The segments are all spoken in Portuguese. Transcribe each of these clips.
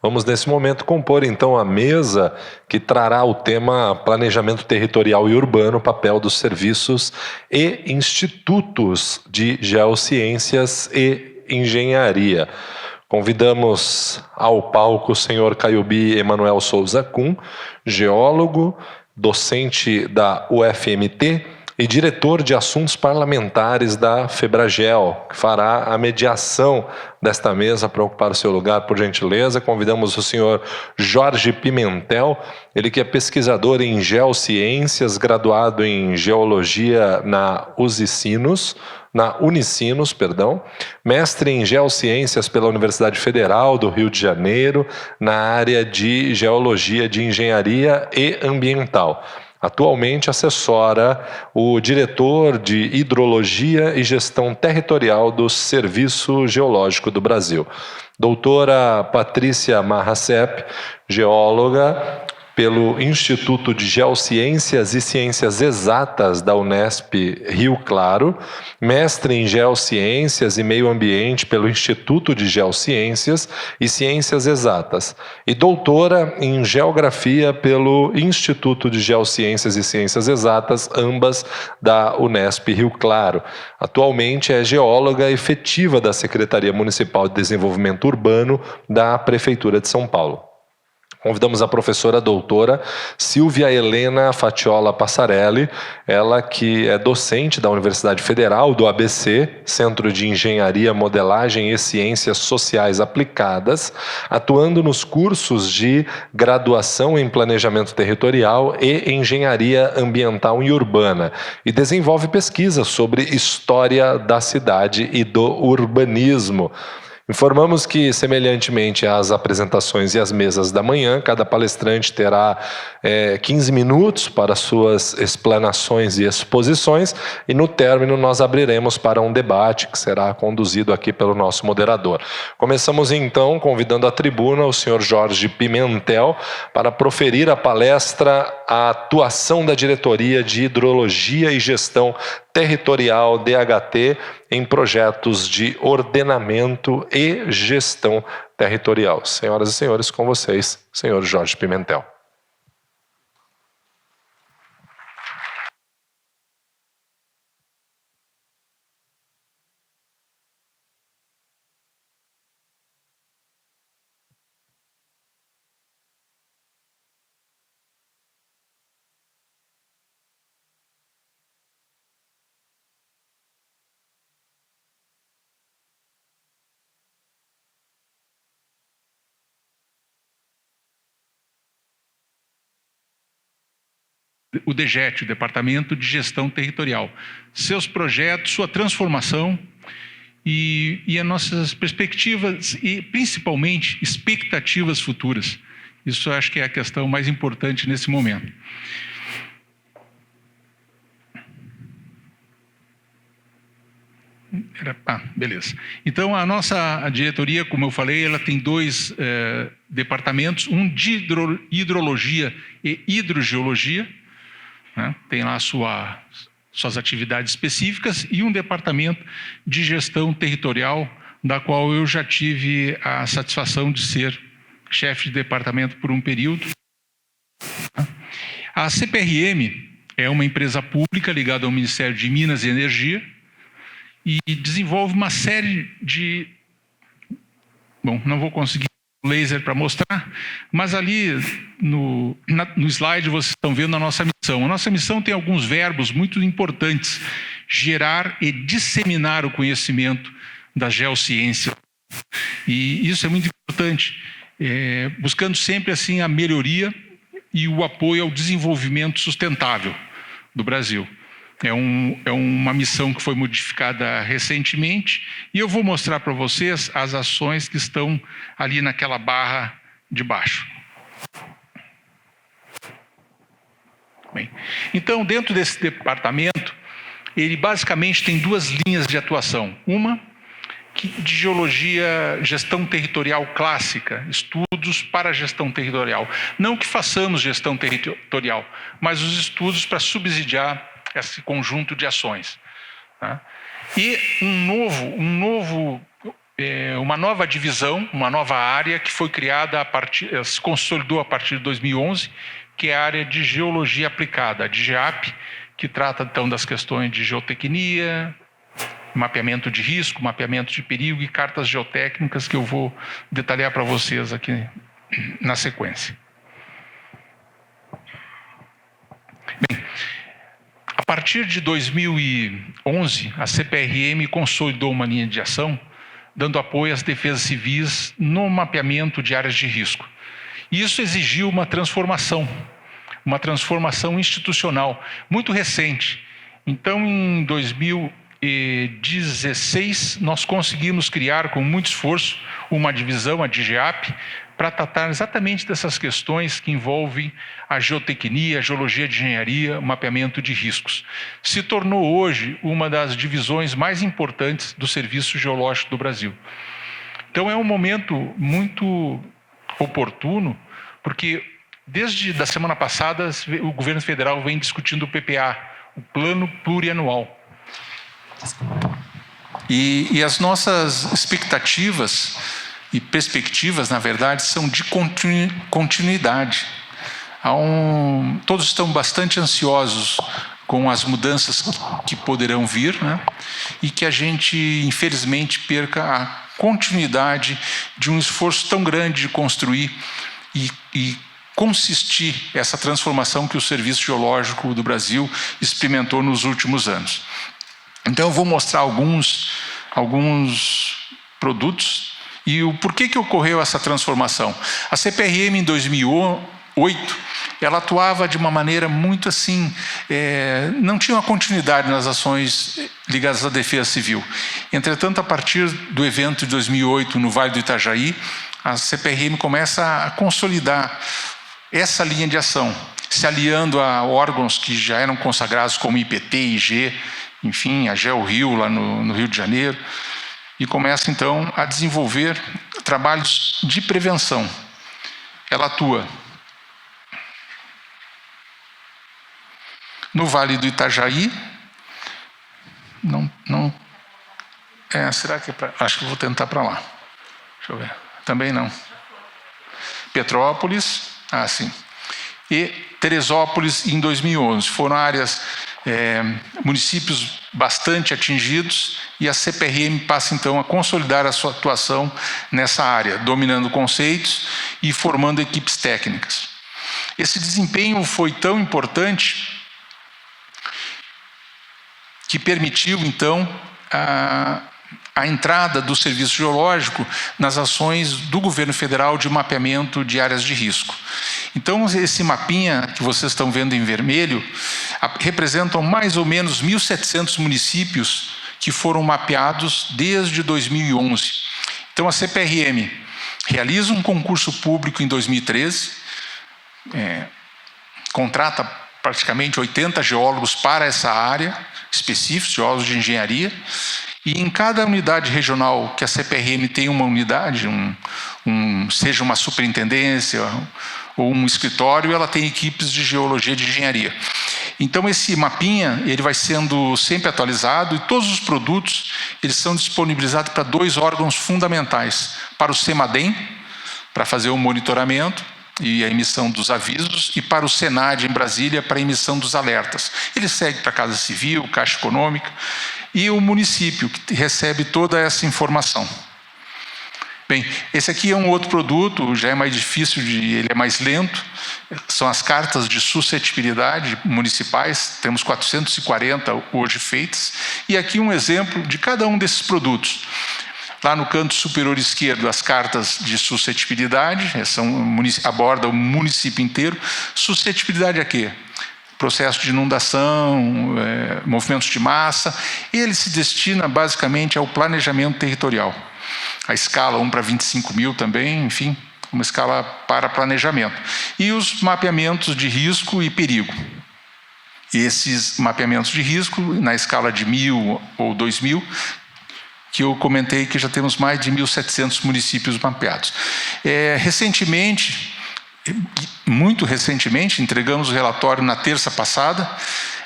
Vamos, nesse momento, compor, então, a mesa que trará o tema Planejamento Territorial e Urbano, papel dos serviços e institutos de geociências e engenharia. Convidamos ao palco o senhor Caiubi Emanuel Souza Kuhn, geólogo, docente da UFMT e diretor de assuntos parlamentares da Febragel, que fará a mediação desta mesa. Para ocupar o seu lugar, por gentileza, convidamos o senhor Jorge Pimentel, ele que é pesquisador em geociências, graduado em geologia na Unicinos, mestre em geociências pela Universidade Federal do Rio de Janeiro, na área de geologia de engenharia e ambiental. Atualmente assessora o diretor de Hidrologia e Gestão Territorial do Serviço Geológico do Brasil. Doutora Patrícia Marracep, geóloga pelo Instituto de Geociências e Ciências Exatas da Unesp Rio Claro, mestre em Geociências e Meio Ambiente pelo Instituto de Geociências e Ciências Exatas e doutora em Geografia pelo Instituto de Geociências e Ciências Exatas, ambas da Unesp Rio Claro. Atualmente é geóloga efetiva da Secretaria Municipal de Desenvolvimento Urbano da Prefeitura de São Paulo. Convidamos a professora doutora Silvia Helena Fatiola Passarelli, ela que é docente da Universidade Federal do ABC, Centro de Engenharia, Modelagem e Ciências Sociais Aplicadas, atuando nos cursos de graduação em Planejamento Territorial e Engenharia Ambiental e Urbana, e desenvolve pesquisas sobre história da cidade e do urbanismo. Informamos que, semelhantemente às apresentações e às mesas da manhã, cada palestrante terá 15 minutos para suas explanações e exposições, e no término nós abriremos para um debate que será conduzido aqui pelo nosso moderador. Começamos então convidando à tribuna o senhor Jorge Pimentel para proferir a palestra A Atuação da Diretoria de Hidrologia e Gestão Territorial DHT em projetos de ordenamento e gestão territorial. Senhoras e senhores, com vocês, senhor Jorge Pimentel. O DGET, o Departamento de Gestão Territorial, seus projetos, sua transformação e as nossas perspectivas e, principalmente, expectativas futuras. Isso eu acho que é a questão mais importante nesse momento. Beleza. Então, a nossa diretoria, como eu falei, ela tem dois departamentos, um de hidrologia e hidrogeologia, né? Tem lá suas atividades específicas, e um departamento de gestão territorial, da qual eu já tive a satisfação de ser chefe de departamento por um período. A CPRM é uma empresa pública ligada ao Ministério de Minas e Energia e desenvolve uma série de... Bom, não vou conseguir laser para mostrar, mas ali no slide vocês estão vendo a nossa missão. A nossa missão tem alguns verbos muito importantes: gerar e disseminar o conhecimento da geociência. E isso é muito importante, buscando sempre assim a melhoria e o apoio ao desenvolvimento sustentável do Brasil. É uma missão que foi modificada recentemente, e eu vou mostrar para vocês as ações que estão ali naquela barra de baixo. Bem, então, dentro desse departamento, ele basicamente tem duas linhas de atuação. Uma de geologia, gestão territorial clássica, estudos para a gestão territorial. Não que façamos gestão territorial, mas os estudos para subsidiar esse conjunto de ações. Tá? E um novo uma nova divisão, uma nova área que foi criada se consolidou a partir de 2011, que é a área de Geologia Aplicada, a DGEAP, que trata então das questões de geotecnia, mapeamento de risco, mapeamento de perigo e cartas geotécnicas, que eu vou detalhar para vocês aqui na sequência. Bem, a partir de 2011, a CPRM consolidou uma linha de ação, dando apoio às defesas civis no mapeamento de áreas de risco. Isso exigiu uma transformação institucional muito recente. Então, em 2016, nós conseguimos criar, com muito esforço, uma divisão, a DGEAP, para tratar exatamente dessas questões que envolvem a geotecnia, a geologia de engenharia, o mapeamento de riscos. Se tornou hoje uma das divisões mais importantes do Serviço Geológico do Brasil. Então é um momento muito oportuno, porque desde a semana passada o governo federal vem discutindo o PPA, o Plano Plurianual. E as nossas expectativas e perspectivas, na verdade, são de continuidade. Todos estão bastante ansiosos com as mudanças que poderão vir, né? E que a gente, infelizmente, perca a continuidade de um esforço tão grande de construir e consistir essa transformação que o Serviço Geológico do Brasil experimentou nos últimos anos. Então, eu vou mostrar alguns produtos e o porquê que ocorreu essa transformação. A CPRM, em 2008, ela atuava de uma maneira muito assim, não tinha uma continuidade nas ações ligadas à defesa civil. Entretanto, a partir do evento de 2008 no Vale do Itajaí, a CPRM começa a consolidar essa linha de ação, se aliando a órgãos que já eram consagrados como IPT, IG, enfim, a GeoRio lá no Rio de Janeiro, e começa então a desenvolver trabalhos de prevenção. Ela atua no Vale do Itajaí, será que é para... Acho que vou tentar para lá. Deixa eu ver. Também não. Petrópolis, sim. E Teresópolis em 2011. Foram áreas, municípios bastante atingidos, e a CPRM passa então a consolidar a sua atuação nessa área, dominando conceitos e formando equipes técnicas. Esse desempenho foi tão importante que permitiu então a entrada do Serviço Geológico nas ações do governo federal de mapeamento de áreas de risco. Então, esse mapinha que vocês estão vendo em vermelho representam mais ou menos 1.700 municípios que foram mapeados desde 2011. Então, a CPRM realiza um concurso público em 2013, contrata praticamente 80 geólogos para essa área, específicos, geólogos de engenharia, e em cada unidade regional que a CPRM tem uma unidade, seja uma superintendência ou um escritório, ela tem equipes de geologia de engenharia. Então esse mapinha ele vai sendo sempre atualizado, e todos os produtos eles são disponibilizados para 2 órgãos fundamentais: para o CEMADEM, para fazer o monitoramento e a emissão dos avisos, e para o SENAD em Brasília, para a emissão dos alertas. Ele segue para a Casa Civil, Caixa Econômica, e o município que recebe toda essa informação. Bem, esse aqui é um outro produto, já é mais difícil, ele é mais lento, são as cartas de suscetibilidade municipais, temos 440 hoje feitas, e aqui um exemplo de cada um desses produtos. Lá no canto superior esquerdo, as cartas de suscetibilidade, abordam o município inteiro. Suscetibilidade a quê? Processo de inundação, movimentos de massa. Ele se destina basicamente ao planejamento territorial. A escala 1 para 25 mil também, enfim, uma escala para planejamento. E os mapeamentos de risco e perigo. Esses mapeamentos de risco, na escala de 1.000 ou 2.000, que eu comentei que já temos mais de 1.700 municípios mapeados. Recentemente, muito recentemente, entregamos o relatório na terça passada,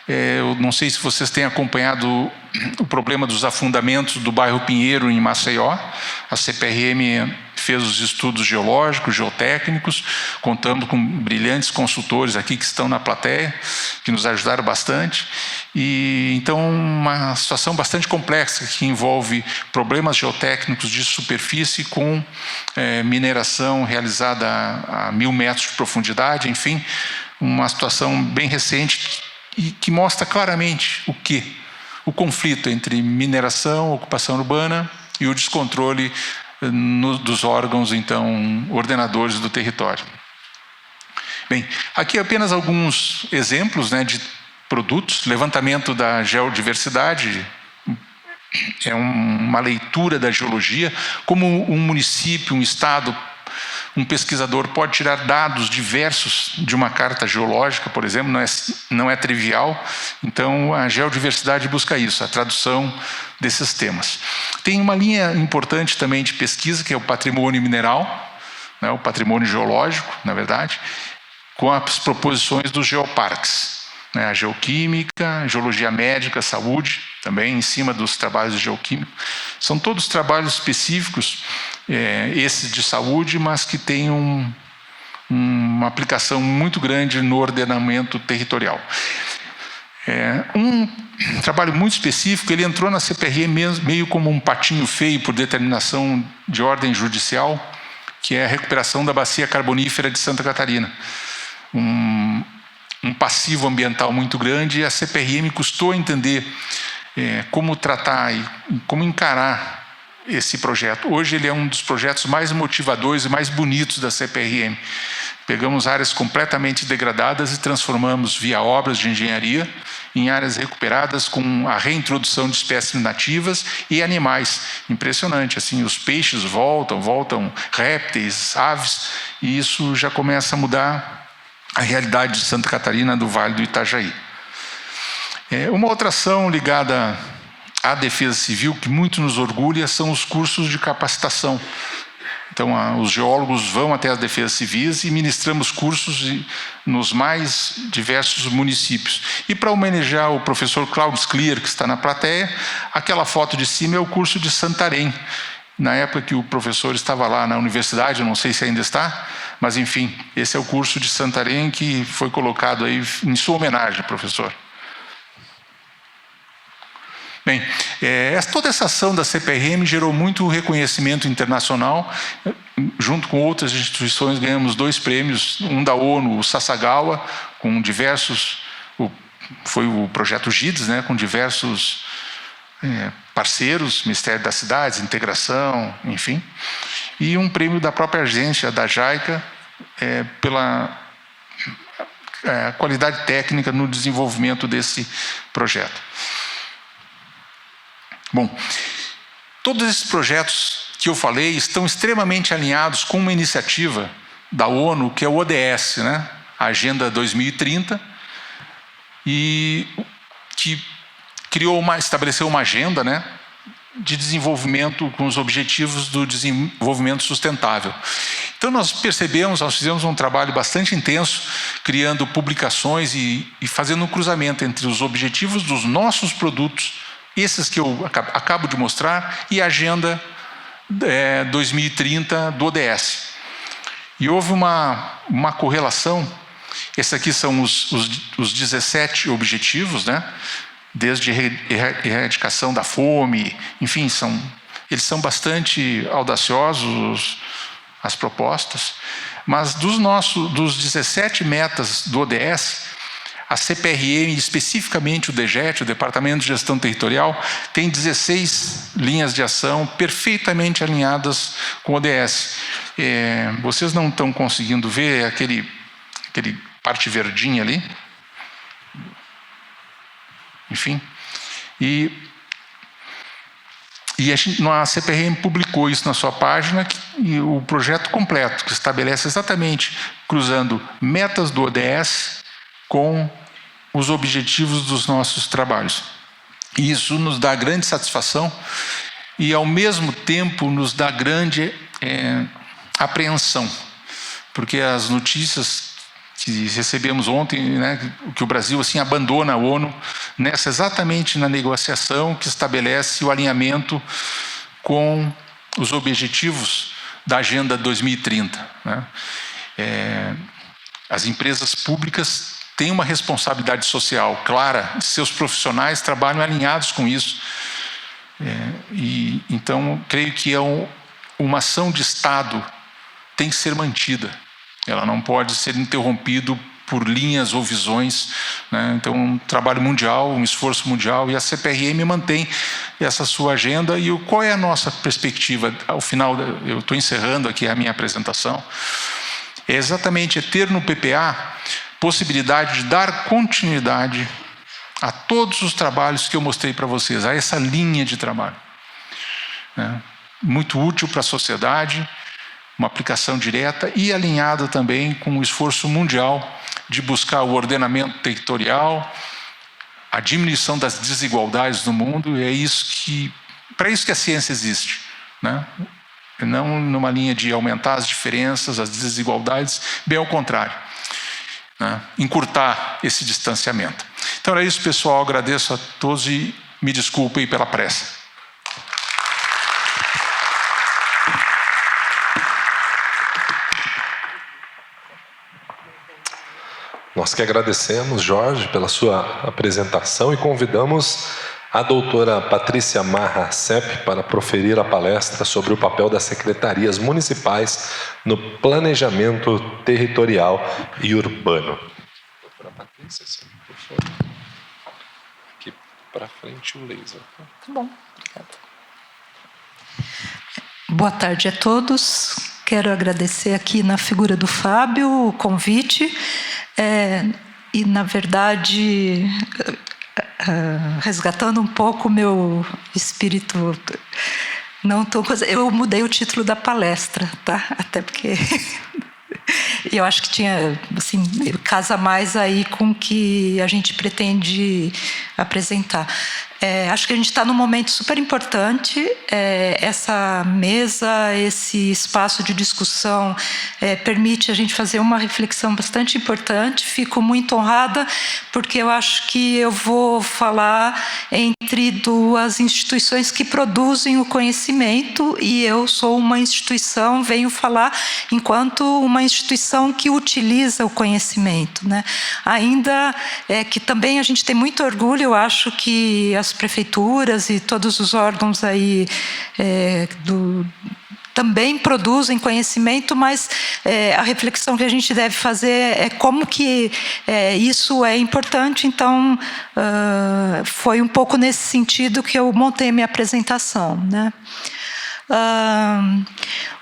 Eu não sei se vocês têm acompanhado o problema dos afundamentos do bairro Pinheiro, em Maceió. A CPRM fez os estudos geológicos, geotécnicos, contando com brilhantes consultores aqui que estão na plateia, que nos ajudaram bastante. E então uma situação bastante complexa que envolve problemas geotécnicos de superfície com mineração realizada a 1000 metros de profundidade, enfim, uma situação bem recente e que mostra claramente o conflito entre mineração, ocupação urbana e o descontrole dos órgãos, então, ordenadores do território. Bem, aqui apenas alguns exemplos, né, de produtos. Levantamento da geodiversidade é uma leitura da geologia, como um município, um estado, um pesquisador pode tirar dados diversos de uma carta geológica, por exemplo, não é trivial. Então, a geodiversidade busca isso, a tradução desses temas. Tem uma linha importante também de pesquisa, que é o patrimônio mineral, né, o patrimônio geológico, na verdade, com as proposições dos geoparques, né, a geoquímica, geologia médica, saúde, também em cima dos trabalhos de geoquímica. São todos trabalhos específicos, esses de saúde, mas que têm uma aplicação muito grande no ordenamento territorial. Um trabalho muito específico, ele entrou na CPRM meio como um patinho feio por determinação de ordem judicial, que é a recuperação da bacia carbonífera de Santa Catarina. Um passivo ambiental muito grande, e a CPRM custou a entender como tratar e como encarar esse projeto. Hoje ele é um dos projetos mais motivadores e mais bonitos da CPRM. Pegamos áreas completamente degradadas e transformamos, via obras de engenharia, em áreas recuperadas com a reintrodução de espécies nativas e animais. Impressionante, assim, os peixes voltam répteis, aves, e isso já começa a mudar a realidade de Santa Catarina, do Vale do Itajaí. Uma outra ação ligada à defesa civil, que muito nos orgulha, são os cursos de capacitação. Então, os geólogos vão até as defesas civis e ministramos cursos nos mais diversos municípios. E para homenagear o professor Claudio Clear, que está na plateia, aquela foto de cima é o curso de Santarém. Na época que o professor estava lá na universidade, eu não sei se ainda está, mas enfim, esse é o curso de Santarém que foi colocado aí em sua homenagem, professor. Bem, toda essa ação da CPRM gerou muito reconhecimento internacional. Junto com outras instituições, ganhamos 2 prêmios, um da ONU, o Sasagawa, com diversos... Foi o projeto GIDS, né, com diversos parceiros, Ministério das Cidades, Integração, enfim. E um prêmio da própria agência, da JICA, pela qualidade técnica no desenvolvimento desse projeto. Bom, todos esses projetos que eu falei estão extremamente alinhados com uma iniciativa da ONU, que é o ODS, né? A Agenda 2030, e que estabeleceu uma agenda, né, de desenvolvimento com os objetivos do desenvolvimento sustentável. Então nós fizemos um trabalho bastante intenso, criando publicações e fazendo um cruzamento entre os objetivos dos nossos produtos, esses que eu acabo de mostrar, e a Agenda 2030 do ODS. E houve uma correlação. Esses aqui são os 17 objetivos, né? Desde erradicação da fome, enfim, eles são bastante audaciosos, as propostas. Mas dos 17 metas do ODS, a CPRM, especificamente o DGET, o Departamento de Gestão Territorial, tem 16 linhas de ação perfeitamente alinhadas com o ODS. Vocês não estão conseguindo ver aquele parte verdinha ali? Enfim. E a CPRM publicou isso na sua página, e o projeto completo, que estabelece exatamente, cruzando metas do ODS com os objetivos dos nossos trabalhos. E isso nos dá grande satisfação e, ao mesmo tempo, nos dá grande apreensão, porque as notícias que recebemos ontem, né, que o Brasil assim abandona a ONU exatamente na negociação que estabelece o alinhamento com os objetivos da Agenda 2030. Né? As empresas públicas têm uma responsabilidade social clara, seus profissionais trabalham alinhados com isso. Então, creio que uma ação de Estado tem que ser mantida. Ela não pode ser interrompida por linhas ou visões. Né? Então, um trabalho mundial, um esforço mundial, e a CPRM mantém essa sua agenda. E qual é a nossa perspectiva? Ao final, eu estou encerrando aqui a minha apresentação, é exatamente ter no PPA possibilidade de dar continuidade a todos os trabalhos que eu mostrei para vocês, a essa linha de trabalho. Né? Muito útil para a sociedade, uma aplicação direta e alinhada também com o esforço mundial de buscar o ordenamento territorial, a diminuição das desigualdades no mundo, e é isso para isso que a ciência existe, né? Não numa linha de aumentar as diferenças, as desigualdades, bem ao contrário, né? Encurtar esse distanciamento. Então é isso, pessoal, agradeço a todos e me desculpem pela pressa. Nós que agradecemos, Jorge, pela sua apresentação e convidamos a doutora Patrícia Marra Sepp para proferir a palestra sobre o papel das secretarias municipais no planejamento territorial e urbano. Doutora Patrícia, por favor. Aqui para frente o laser. Tá bom, obrigada. Boa tarde a todos. Quero agradecer aqui na figura do Fábio o convite. E, na verdade, resgatando um pouco o meu espírito, eu mudei o título da palestra, tá? Até porque eu acho que tinha, assim, casa mais aí com o que a gente pretende apresentar. Acho que a gente está num momento super importante. Essa mesa, esse espaço de discussão permite a gente fazer uma reflexão bastante importante. Fico muito honrada porque eu acho que eu vou falar entre duas instituições que produzem o conhecimento e eu sou uma instituição, venho falar enquanto uma instituição que utiliza o conhecimento, né? Ainda que também a gente tem muito orgulho, eu acho que as prefeituras e todos os órgãos aí também produzem conhecimento, mas a reflexão que a gente deve fazer é como que isso é importante. Então, foi um pouco nesse sentido que eu montei a minha apresentação, né?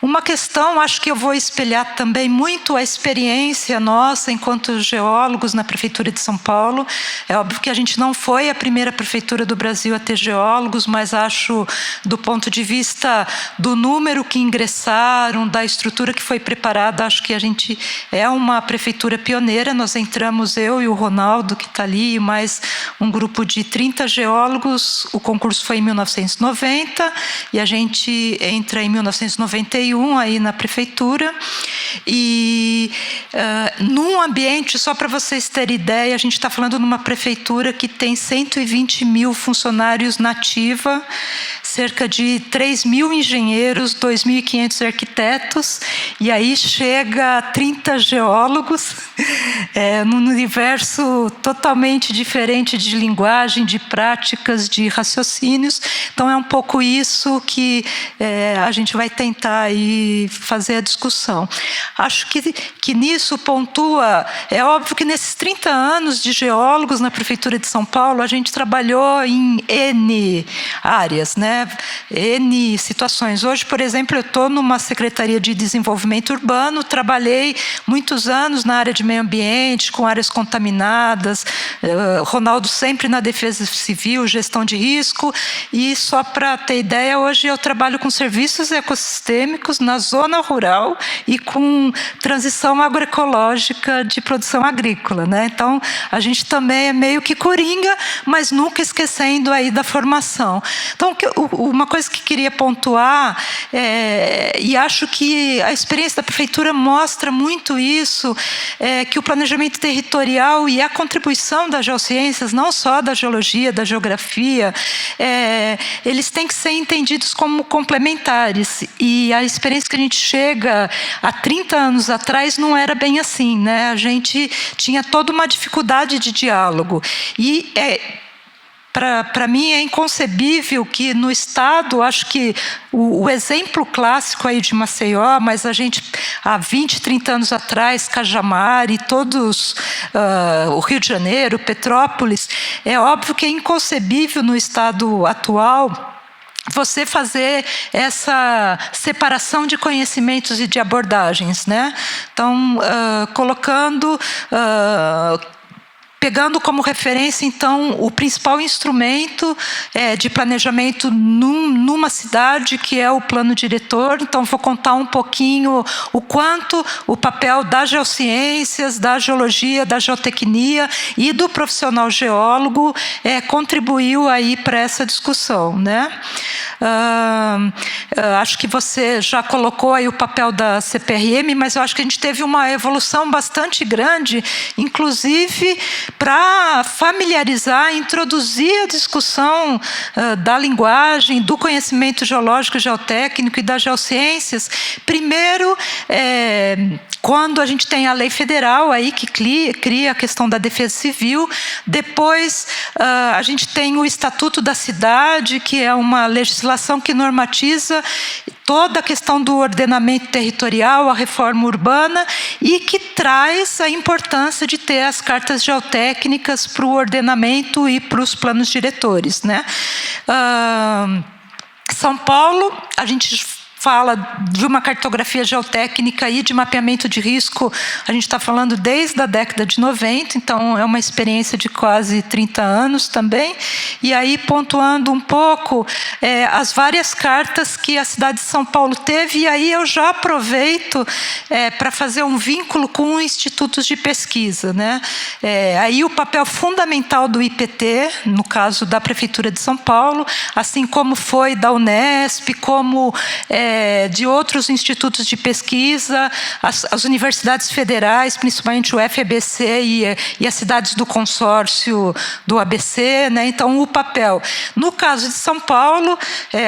Uma questão, acho que eu vou espelhar também muito a experiência nossa enquanto geólogos na Prefeitura de São Paulo. É óbvio que a gente não foi a primeira prefeitura do Brasil a ter geólogos, mas acho, do ponto de vista do número que ingressaram, da estrutura que foi preparada, acho que a gente é uma prefeitura pioneira. Nós entramos, eu e o Ronaldo, que está ali, e mais um grupo de 30 geólogos. O concurso foi em 1990 e a gente entra em 1991 aí na prefeitura. E num ambiente, só para vocês terem ideia, a gente está falando numa prefeitura que tem 120 mil funcionários na ativa, cerca de 3 mil engenheiros, 2.500 arquitetos, e aí chega a 30 geólogos, num universo totalmente diferente de linguagem, de práticas, de raciocínios. Então é um pouco isso que a gente vai tentar aí fazer a discussão. Acho que nisso pontua, é óbvio que nesses 30 anos de geólogos na Prefeitura de São Paulo, a gente trabalhou em N áreas, né? N situações. Hoje, por exemplo, eu estou numa Secretaria de Desenvolvimento Urbano, trabalhei muitos anos na área de meio ambiente, com áreas contaminadas, Ronaldo sempre na defesa civil, gestão de risco, e só para ter ideia, hoje eu trabalho com serviços e ecossistemas ecossistêmicos na zona rural e com transição agroecológica de produção agrícola, né? Então, a gente também é meio que coringa, mas nunca esquecendo aí da formação. Então, uma coisa que queria pontuar, e acho que a experiência da prefeitura mostra muito isso, que o planejamento territorial e a contribuição das geociências, não só da geologia, da geografia, eles têm que ser entendidos como complementares. E a experiência que a gente chega há 30 anos atrás não era bem assim, né? A gente tinha toda uma dificuldade de diálogo. E para mim é inconcebível que no Estado, acho que o exemplo clássico aí de Maceió, mas a gente, há 20, 30 anos atrás, Cajamar e todos, o Rio de Janeiro, Petrópolis, é óbvio que é inconcebível no Estado atual você fazer essa separação de conhecimentos e de abordagens, né? Então, pegando como referência, então, o principal instrumento de planejamento numa cidade, que é o plano diretor. Então, vou contar um pouquinho o quanto o papel das geociências, da geologia, da geotecnia e do profissional geólogo contribuiu aí para essa discussão, né? Acho que você já colocou aí o papel da CPRM, mas eu acho que a gente teve uma evolução bastante grande, inclusive para familiarizar, introduzir a discussão da linguagem, do conhecimento geológico, geotécnico e das geociências. Primeiro, quando a gente tem a lei federal aí que cria a questão da defesa civil. Depois, a gente tem o Estatuto da Cidade, que é uma legislação que normatiza toda a questão do ordenamento territorial, a reforma urbana, e que traz a importância de ter as cartas geotécnicas para o ordenamento e para os planos diretores, né? São Paulo, a gente fala de uma cartografia geotécnica e de mapeamento de risco, a gente está falando desde a década de 90, então é uma experiência de quase 30 anos também. E aí, pontuando um pouco as várias cartas que a cidade de São Paulo teve, e aí eu já aproveito para fazer um vínculo com institutos de pesquisa, né? Aí o papel fundamental do IPT, no caso da Prefeitura de São Paulo, assim como foi da Unesp, como de outros institutos de pesquisa, as universidades federais, principalmente o FEBC e as cidades do consórcio do ABC, né? Então, o papel. No caso de São Paulo,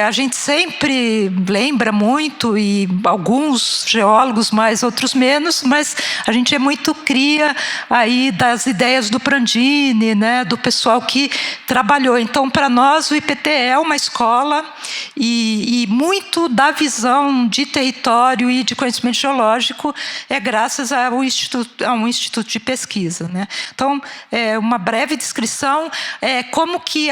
a gente sempre lembra muito, e alguns geólogos mais, outros menos, mas a gente é muito cria aí das ideias do Prandini, né? Do pessoal que trabalhou. Então, para nós, o IPT é uma escola e muito da visão de território e de conhecimento geológico é graças a um instituto de pesquisa, né? Então, uma breve descrição, como que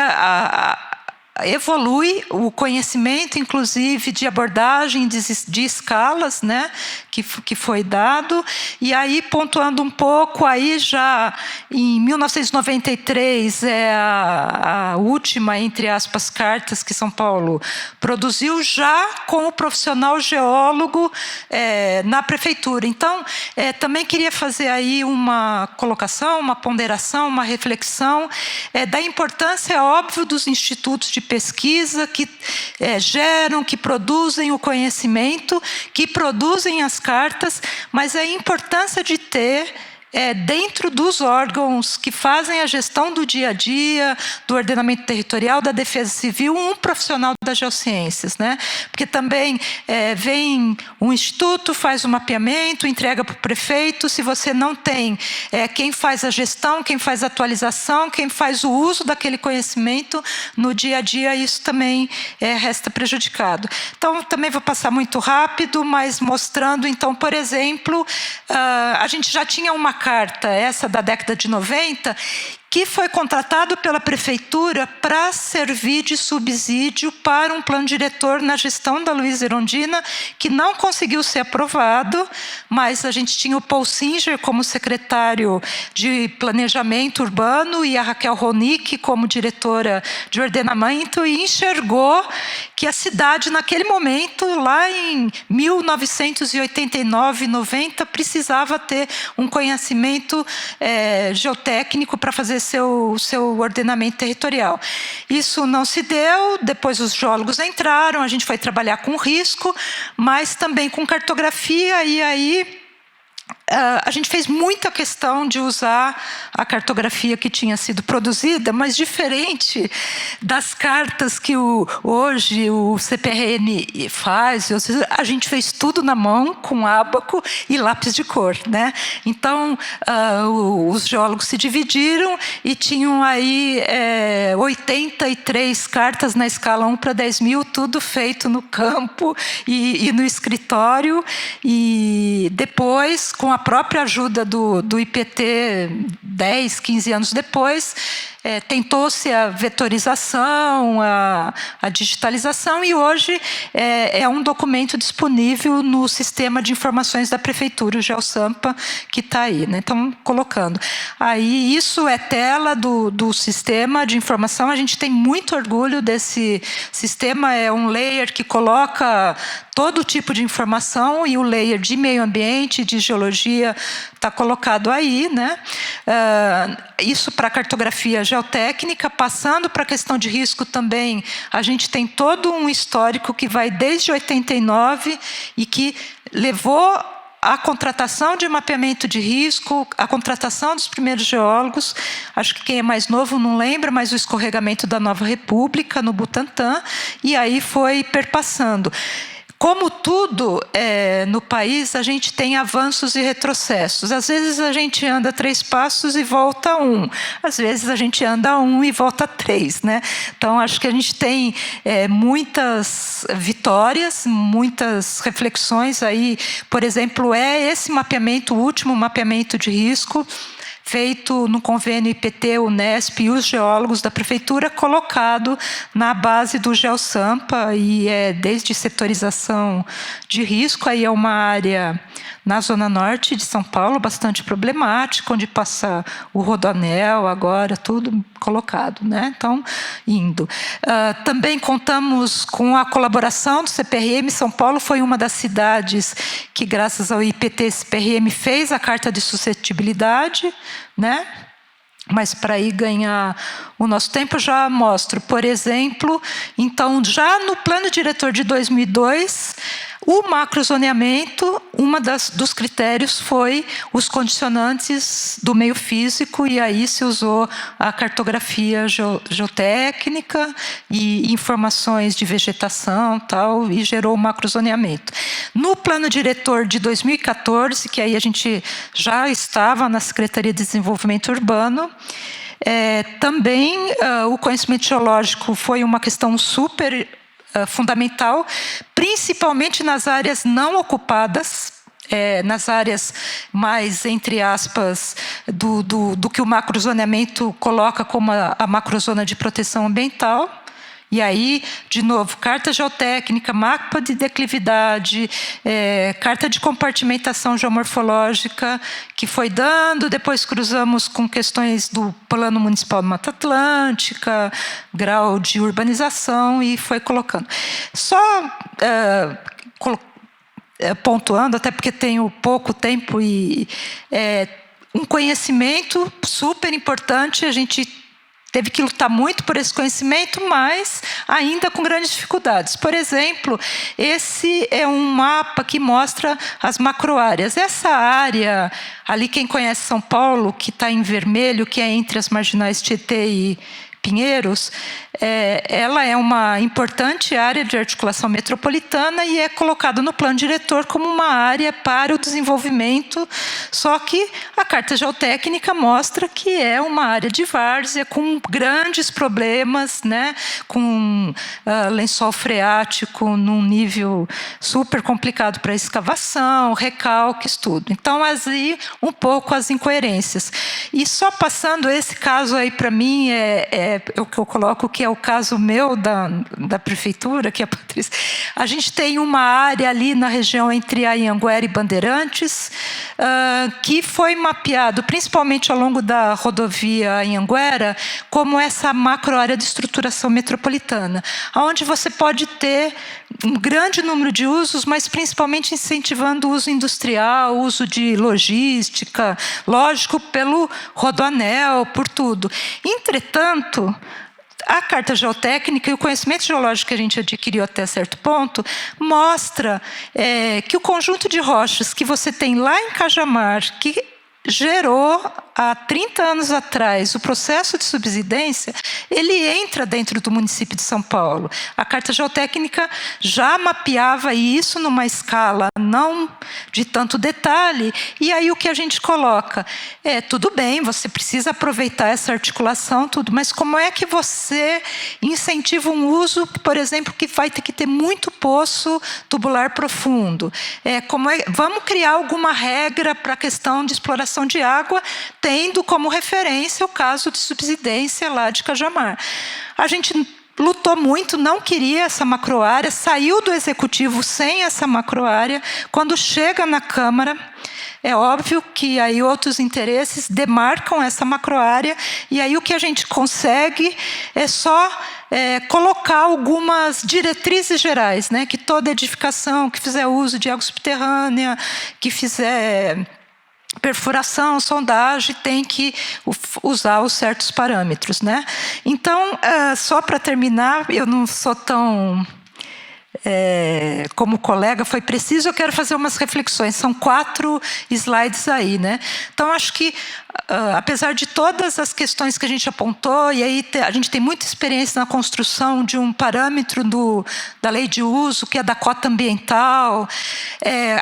evolui o conhecimento, inclusive de abordagem de escalas, né, que foi dado. E aí, pontuando um pouco, aí já em 1993 é a última, entre aspas, cartas que São Paulo produziu, já com o profissional geólogo na prefeitura. Então, também queria fazer aí uma colocação, uma ponderação, uma reflexão da importância, é óbvio, dos institutos de pesquisa que geram, que produzem o conhecimento, que produzem as cartas, mas a importância de ter dentro dos órgãos que fazem a gestão do dia a dia, do ordenamento territorial, da defesa civil, um profissional das geociências, né? Porque também vem um instituto, faz o mapeamento, entrega para o prefeito. Se você não tem quem faz a gestão, quem faz a atualização, quem faz o uso daquele conhecimento no dia a dia, isso também resta prejudicado. Então, também vou passar muito rápido, mas mostrando, então, por exemplo, a gente já tinha uma carta, essa da década de 90, que foi contratado pela prefeitura para servir de subsídio para um plano diretor na gestão da Luísa Erundina, que não conseguiu ser aprovado, mas a gente tinha o Paul Singer como secretário de Planejamento Urbano e a Raquel Ronick como diretora de ordenamento, e enxergou que a cidade, naquele momento, lá em 1989, 90, precisava ter um conhecimento geotécnico para fazer seu ordenamento territorial. Isso não se deu, depois os geólogos entraram, a gente foi trabalhar com risco, mas também com cartografia, e aí a gente fez muita questão de usar a cartografia que tinha sido produzida, mas diferente das cartas que hoje o CPRN faz, a gente fez tudo na mão, com ábaco e lápis de cor, né? Então, os geólogos se dividiram e tinham aí 83 cartas na escala 1 para 10 mil, tudo feito no campo e no escritório, e depois, com a própria ajuda do IPT, 10, 15 anos depois, tentou-se a vetorização, a digitalização, e hoje é um documento disponível no sistema de informações da prefeitura, o GeoSampa, que está aí, né? Então, colocando. Aí, isso é tela do sistema de informação, a gente tem muito orgulho desse sistema, é um layer que coloca todo tipo de informação, e o layer de meio ambiente, de geologia, está colocado aí, né? Isso para cartografia geotécnica, passando para a questão de risco também, a gente tem todo um histórico que vai desde 89 e que levou a contratação de mapeamento de risco, a contratação dos primeiros geólogos, acho que quem é mais novo não lembra, mas o escorregamento da Nova República, no Butantã, e aí foi perpassando. Como tudo no país, a gente tem avanços e retrocessos. Às vezes a gente anda 3 passos e volta 1. Às vezes a gente anda 1 e volta 3, né? Então, acho que a gente tem muitas vitórias, muitas reflexões aí. Por exemplo, esse mapeamento, o último mapeamento de risco, feito no convênio IPT, Unesp e os geólogos da prefeitura, colocado na base do GeoSampa, e desde setorização de risco, aí é uma área na zona norte de São Paulo, bastante problemática, onde passa o Rodoanel agora, tudo colocado, né? Então, indo. Também contamos com a colaboração do CPRM. São Paulo foi uma das cidades que, graças ao IPT, CPRM fez a carta de suscetibilidade, né? Mas para ir ganhar o nosso tempo, já mostro, por exemplo, então, já no plano diretor de 2002, o macrozoneamento, dos critérios foi os condicionantes do meio físico, e aí se usou a cartografia geotécnica e informações de vegetação, tal, e gerou o macrozoneamento. No plano diretor de 2014, que aí a gente já estava na Secretaria de Desenvolvimento Urbano, também o conhecimento geológico foi uma questão super fundamental, principalmente nas áreas não ocupadas, nas áreas mais, entre aspas, do que o macrozoneamento coloca como a macrozona de proteção ambiental. E aí, de novo, carta geotécnica, mapa de declividade, carta de compartimentação geomorfológica, que foi dando, depois cruzamos com questões do Plano Municipal de Mata Atlântica, grau de urbanização, e foi colocando. Só pontuando, até porque tenho pouco tempo, e um conhecimento super importante, a gente teve que lutar muito por esse conhecimento, mas ainda com grandes dificuldades. Por exemplo, esse é um mapa que mostra as macroáreas. Essa área, ali quem conhece São Paulo, que está em vermelho, que é entre as marginais Tietê e Pinheiros, ela é uma importante área de articulação metropolitana e é colocada no plano diretor como uma área para o desenvolvimento, só que a Carta Geotécnica mostra que é uma área de várzea com grandes problemas, né, com lençol freático num nível super complicado para escavação, recalques, tudo. Então, aí, um pouco as incoerências. E só passando, esse caso aí, para mim, é o que eu coloco, que é o caso meu da prefeitura, que é a Patrícia. A gente tem uma área ali na região entre Anhanguera e Bandeirantes, que foi mapeado, principalmente ao longo da rodovia Anhanguera, como essa macro-área de estruturação metropolitana, onde você pode ter um grande número de usos, mas principalmente incentivando o uso industrial, o uso de logística, lógico, pelo rodoanel, por tudo. Entretanto, a Carta Geotécnica e o conhecimento geológico que a gente adquiriu até certo ponto mostra que o conjunto de rochas que você tem lá em Cajamar, que gerou há 30 anos atrás o processo de subsidência, ele entra dentro do município de São Paulo. A Carta Geotécnica já mapeava isso numa escala não de tanto detalhe, e aí o que a gente coloca? Tudo bem, você precisa aproveitar essa articulação, tudo, mas como é que você incentiva um uso, por exemplo, que vai ter que ter muito poço tubular profundo? Vamos criar alguma regra para a questão de exploração de água, tendo como referência o caso de subsidência lá de Cajamar. A gente lutou muito, não queria essa macroárea, saiu do executivo sem essa macroárea. Quando chega na Câmara, é óbvio que aí outros interesses demarcam essa macroárea, e aí o que a gente consegue é só colocar algumas diretrizes gerais, né? Que toda edificação que fizer uso de água subterrânea, que fizer perfuração, sondagem, tem que usar os certos parâmetros, né? Então, só para terminar, eu não sou tão... como colega, foi preciso, eu quero fazer umas reflexões. São 4 slides aí, né? Então, acho que, apesar de todas as questões que a gente apontou, e aí a gente tem muita experiência na construção de um parâmetro da lei de uso, que é da cota ambiental,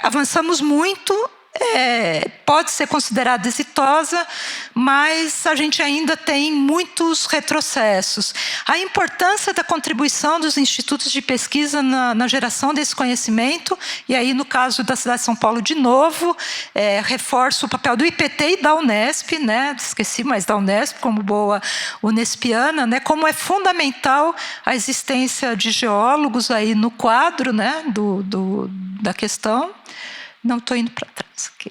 avançamos muito. Pode ser considerada exitosa, mas a gente ainda tem muitos retrocessos. A importância da contribuição dos institutos de pesquisa na geração desse conhecimento, e aí no caso da cidade de São Paulo, de novo, reforço o papel do IPT e da Unesp, né? Esqueci, mas da Unesp, como boa unespiana, né? Como é fundamental a existência de geólogos aí no quadro, né? Da questão. Não estou indo para trás aqui.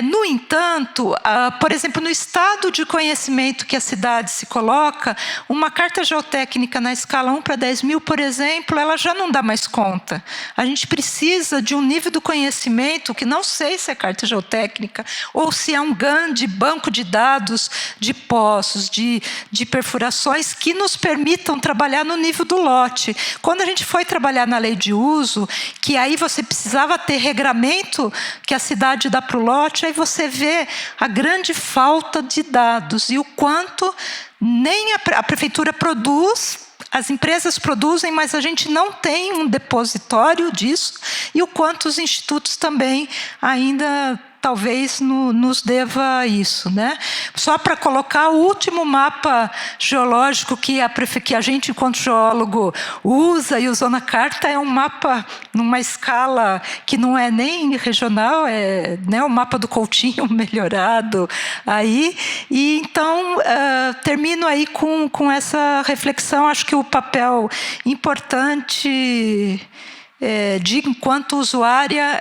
No entanto, por exemplo, no estado de conhecimento que a cidade se coloca, uma carta geotécnica na escala 1 para 10 mil, por exemplo, ela já não dá mais conta. A gente precisa de um nível do conhecimento que não sei se é carta geotécnica ou se é um GAN de banco de dados de poços, de perfurações que nos permitam trabalhar no nível do lote. Quando a gente foi trabalhar na lei de uso, que aí você precisava ter regramento que a cidade dá para o lote, aí você vê a grande falta de dados e o quanto nem a prefeitura produz, as empresas produzem, mas a gente não tem um depositório disso, e o quanto os institutos também ainda talvez nos deva isso, né? Só para colocar o último mapa geológico que a gente, enquanto geólogo, usa e usou na carta, é um mapa numa escala que não é nem regional, é, né, o mapa do Coutinho melhorado aí. E então termino aí com essa reflexão. Acho que o papel importante de, enquanto usuária,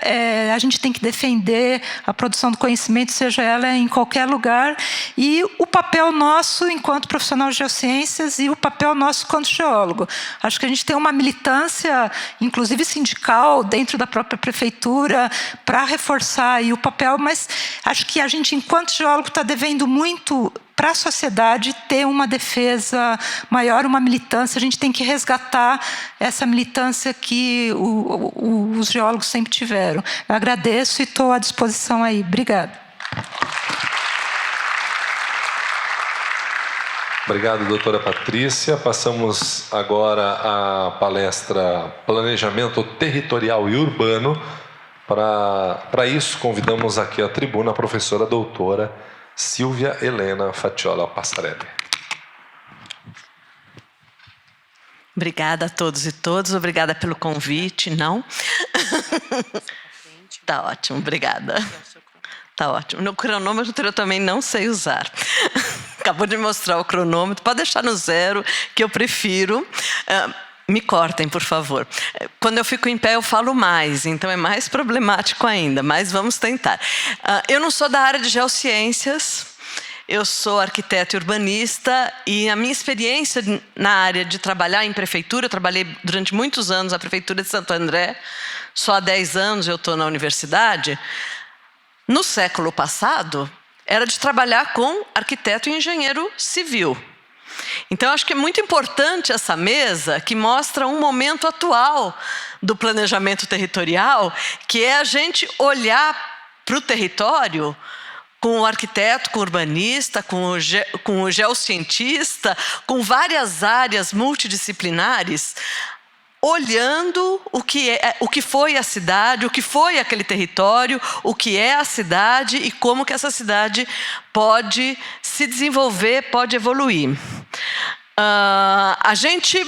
a gente tem que defender a produção do conhecimento, seja ela em qualquer lugar, e o papel nosso enquanto profissional de geociências e o papel nosso enquanto geólogo. Acho que a gente tem uma militância, inclusive sindical, dentro da própria prefeitura, para reforçar aí o papel, mas acho que a gente, enquanto geólogo, está devendo muito para a sociedade ter uma defesa maior, uma militância. A gente tem que resgatar essa militância que os geólogos sempre tiveram. Eu agradeço e estou à disposição aí. Obrigada. Obrigado, doutora Patrícia. Passamos agora à palestra Planejamento Territorial e Urbano. Para isso, convidamos aqui à tribuna a professora doutora Silvia Helena Faciola Passarelli. Obrigada a todos e todas, obrigada pelo convite, não? Tá ótimo, obrigada. Tá ótimo. No cronômetro eu também não sei usar. Acabou de mostrar o cronômetro, pode deixar no 0, que eu prefiro. Me cortem, por favor. Quando eu fico em pé, eu falo mais, então é mais problemático ainda, mas vamos tentar. Eu não sou da área de geociências, eu sou arquiteta e urbanista, e a minha experiência na área de trabalhar em prefeitura, eu trabalhei durante muitos anos na prefeitura de Santo André, só há 10 anos eu estou na universidade. No século passado, era de trabalhar com arquiteto e engenheiro civil. Então, acho que é muito importante essa mesa, que mostra um momento atual do planejamento territorial, que é a gente olhar para o território com o arquiteto, com o urbanista, com o geocientista, com várias áreas multidisciplinares, olhando o que foi a cidade, o que foi aquele território, o que é a cidade e como que essa cidade pode se desenvolver, pode evoluir. A gente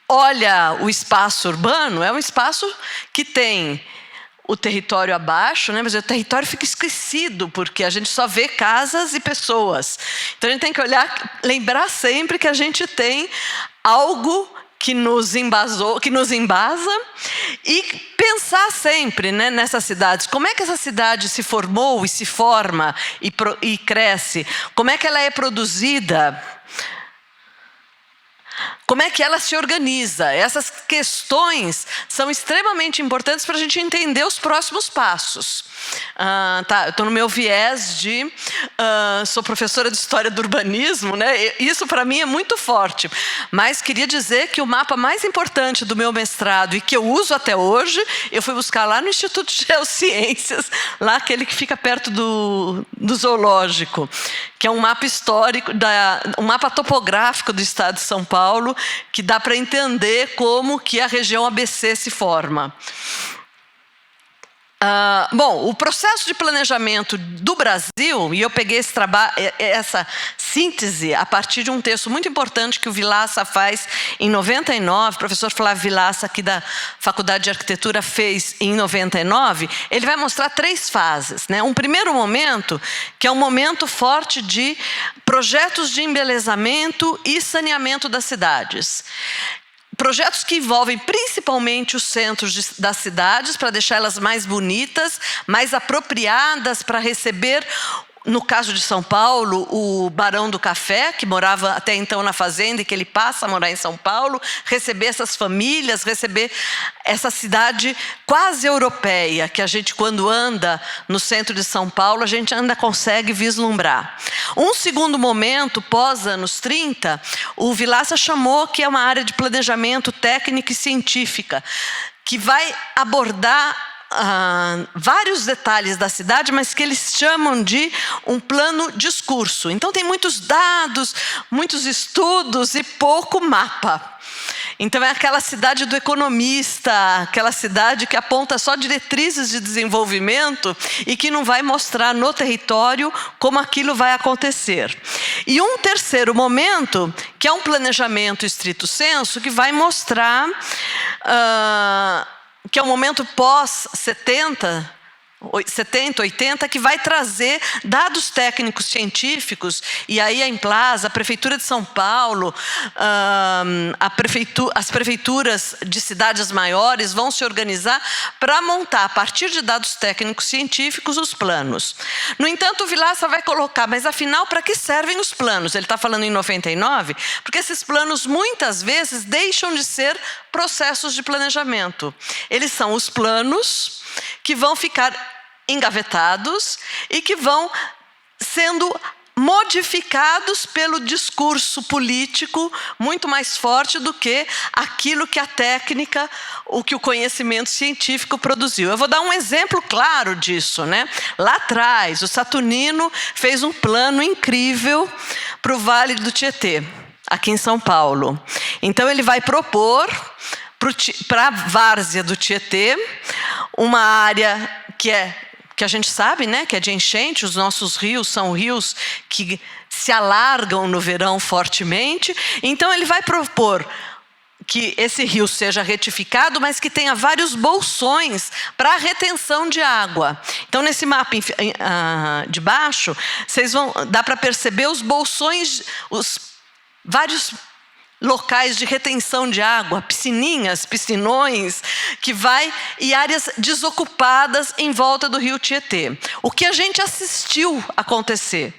olha o espaço urbano, é um espaço que tem o território abaixo, né? Mas o território fica esquecido, porque a gente só vê casas e pessoas. Então a gente tem que olhar, lembrar sempre que a gente tem algo que nos embasa e pensar sempre, né, nessas cidades. Como é que essa cidade se formou e se forma e cresce? Como é que ela é produzida? Como é que ela se organiza? Essas questões são extremamente importantes para a gente entender os próximos passos. Eu estou no meu viés de... sou professora de História do Urbanismo, né? Isso para mim é muito forte. Mas queria dizer que o mapa mais importante do meu mestrado, e que eu uso até hoje, eu fui buscar lá no Instituto de Geociências, lá aquele que fica perto do zoológico, que é um mapa histórico, um mapa topográfico do estado de São Paulo, que dá para entender como que a região ABC se forma. Bom, o processo de planejamento do Brasil, e eu peguei essa síntese a partir de um texto muito importante que o Vilaça faz em 99, o professor Flávio Vilaça, aqui da Faculdade de Arquitetura, fez em 99, ele vai mostrar 3 fases, né? Um primeiro momento, que é um momento forte de projetos de embelezamento e saneamento das cidades. Projetos que envolvem principalmente os centros das cidades, para deixar elas mais bonitas, mais apropriadas para receber, no caso de São Paulo, o Barão do Café, que morava até então na fazenda e que ele passa a morar em São Paulo, receber essas famílias, receber essa cidade quase europeia, que a gente, quando anda no centro de São Paulo, a gente ainda consegue vislumbrar. Um segundo momento, pós-anos 30, o Vilaça chamou que é uma área de planejamento técnica e científica, que vai abordar vários detalhes da cidade, mas que eles chamam de um plano discurso. Então tem muitos dados, muitos estudos e pouco mapa. Então é aquela cidade do economista, aquela cidade que aponta só diretrizes de desenvolvimento e que não vai mostrar no território como aquilo vai acontecer. E um terceiro momento, que é um planejamento estrito sensu, que vai mostrar... que é um momento pós-70, 80, que vai trazer dados técnicos científicos, e aí a Implaza, a Prefeitura de São Paulo, as prefeituras de cidades maiores vão se organizar para montar, a partir de dados técnicos científicos, os planos. No entanto, o Vilaça vai colocar, mas afinal, para que servem os planos? Ele está falando em 99, porque esses planos muitas vezes deixam de ser processos de planejamento. Eles são os planos que vão ficar engavetados e que vão sendo modificados pelo discurso político muito mais forte do que aquilo que a técnica, o que o conhecimento científico produziu. Eu vou dar um exemplo claro disso, né? Lá atrás, o Saturnino fez um plano incrível para o Vale do Tietê, aqui em São Paulo. Então, ele vai propor para a várzea do Tietê uma área que a gente sabe, né, que é de enchente. Os nossos rios são rios que se alargam no verão fortemente. Então, ele vai propor que esse rio seja retificado, mas que tenha vários bolsões para retenção de água. Então, nesse mapa de baixo, dá para perceber os bolsões, os vários locais de retenção de água, piscininhas, piscinões, e áreas desocupadas em volta do rio Tietê. O que a gente assistiu acontecer.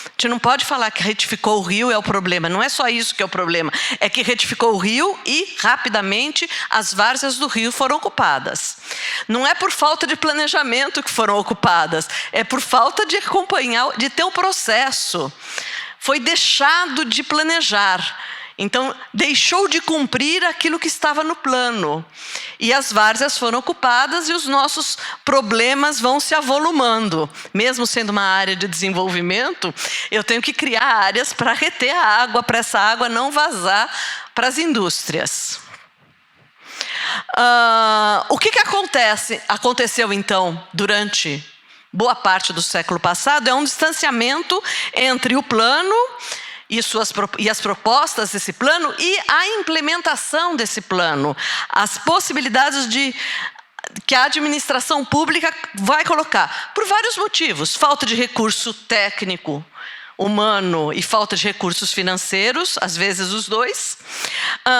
A gente não pode falar que retificou o rio é o problema. Não é só isso que é o problema. É que retificou o rio e, rapidamente, as várzeas do rio foram ocupadas. Não é por falta de planejamento que foram ocupadas. É por falta de acompanhar, de ter um processo. Foi deixado de planejar. Então, deixou de cumprir aquilo que estava no plano. E as várzeas foram ocupadas e os nossos problemas vão se avolumando. Mesmo sendo uma área de desenvolvimento, eu tenho que criar áreas para reter a água, para essa água não vazar para as indústrias. O que aconteceu, então, durante boa parte do século passado? É um distanciamento entre o plano e as propostas desse plano e a implementação desse plano, as possibilidades que a administração pública vai colocar, por vários motivos: falta de recurso técnico, humano e falta de recursos financeiros, às vezes os dois,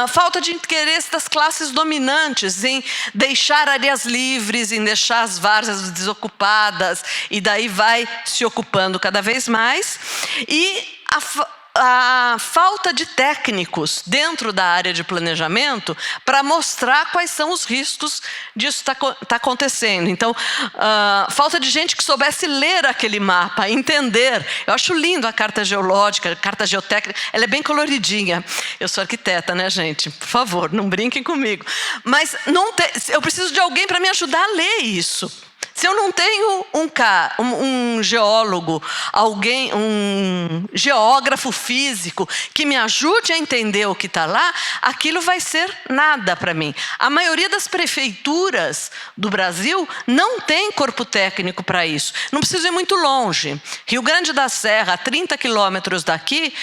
falta de interesse das classes dominantes em deixar áreas livres, em deixar as várzeas desocupadas, e daí vai se ocupando cada vez mais, e a falta de técnicos dentro da área de planejamento para mostrar quais são os riscos disso tá acontecendo. Então, falta de gente que soubesse ler aquele mapa, entender. Eu acho lindo a carta geológica, a carta geotécnica, ela é bem coloridinha. Eu sou arquiteta, né, gente? Por favor, não brinquem comigo. Mas eu preciso de alguém para me ajudar a ler isso. Se eu não tenho um geólogo, um geógrafo físico que me ajude a entender o que está lá, aquilo vai ser nada para mim. A maioria das prefeituras do Brasil não tem corpo técnico para isso. Não preciso ir muito longe. Rio Grande da Serra, a 30 quilômetros daqui,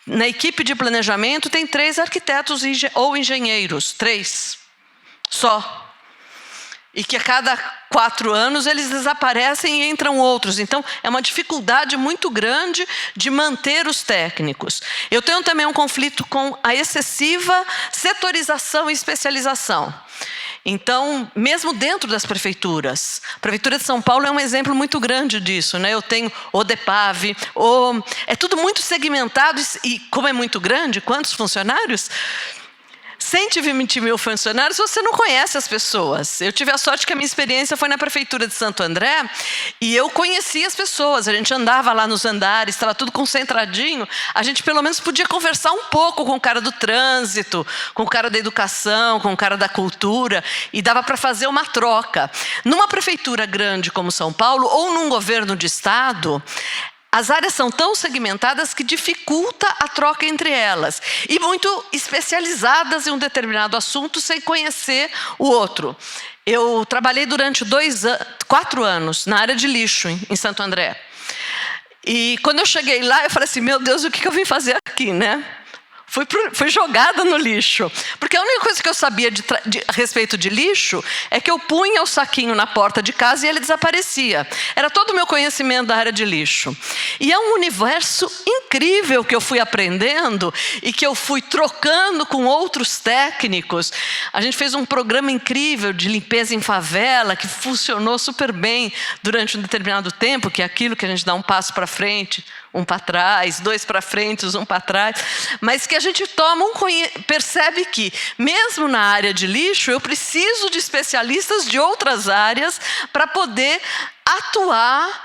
na equipe de planejamento tem 3 arquitetos ou engenheiros, 3 só. E que a cada 4 anos eles desaparecem e entram outros. Então, é uma dificuldade muito grande de manter os técnicos. Eu tenho também um conflito com a excessiva setorização e especialização. Então, mesmo dentro das prefeituras, a Prefeitura de São Paulo é um exemplo muito grande disso, né? Eu tenho o DEPAV, é tudo muito segmentado, e como é muito grande, quantos funcionários? 120 mil funcionários, você não conhece as pessoas. Eu tive a sorte que a minha experiência foi na Prefeitura de Santo André e eu conhecia as pessoas. A gente andava lá nos andares, estava tudo concentradinho. A gente pelo menos podia conversar um pouco com o cara do trânsito, com o cara da educação, com o cara da cultura, e dava para fazer uma troca. Numa prefeitura grande como São Paulo, ou num governo de estado, as áreas são tão segmentadas que dificulta a troca entre elas. E muito especializadas em um determinado assunto sem conhecer o outro. Eu trabalhei durante 4 anos na área de lixo em Santo André. E quando eu cheguei lá, eu falei assim, meu Deus, o que eu vim fazer aqui, né? Fui jogada no lixo. Porque a única coisa que eu sabia a respeito de lixo é que eu punha o saquinho na porta de casa e ele desaparecia. Era todo o meu conhecimento da área de lixo. E é um universo incrível que eu fui aprendendo e que eu fui trocando com outros técnicos. A gente fez um programa incrível de limpeza em favela que funcionou super bem durante um determinado tempo, que é aquilo que a gente dá um passo para frente, um para trás, 2 para frente, um para trás, mas que a gente percebe que, mesmo na área de lixo, eu preciso de especialistas de outras áreas para poder atuar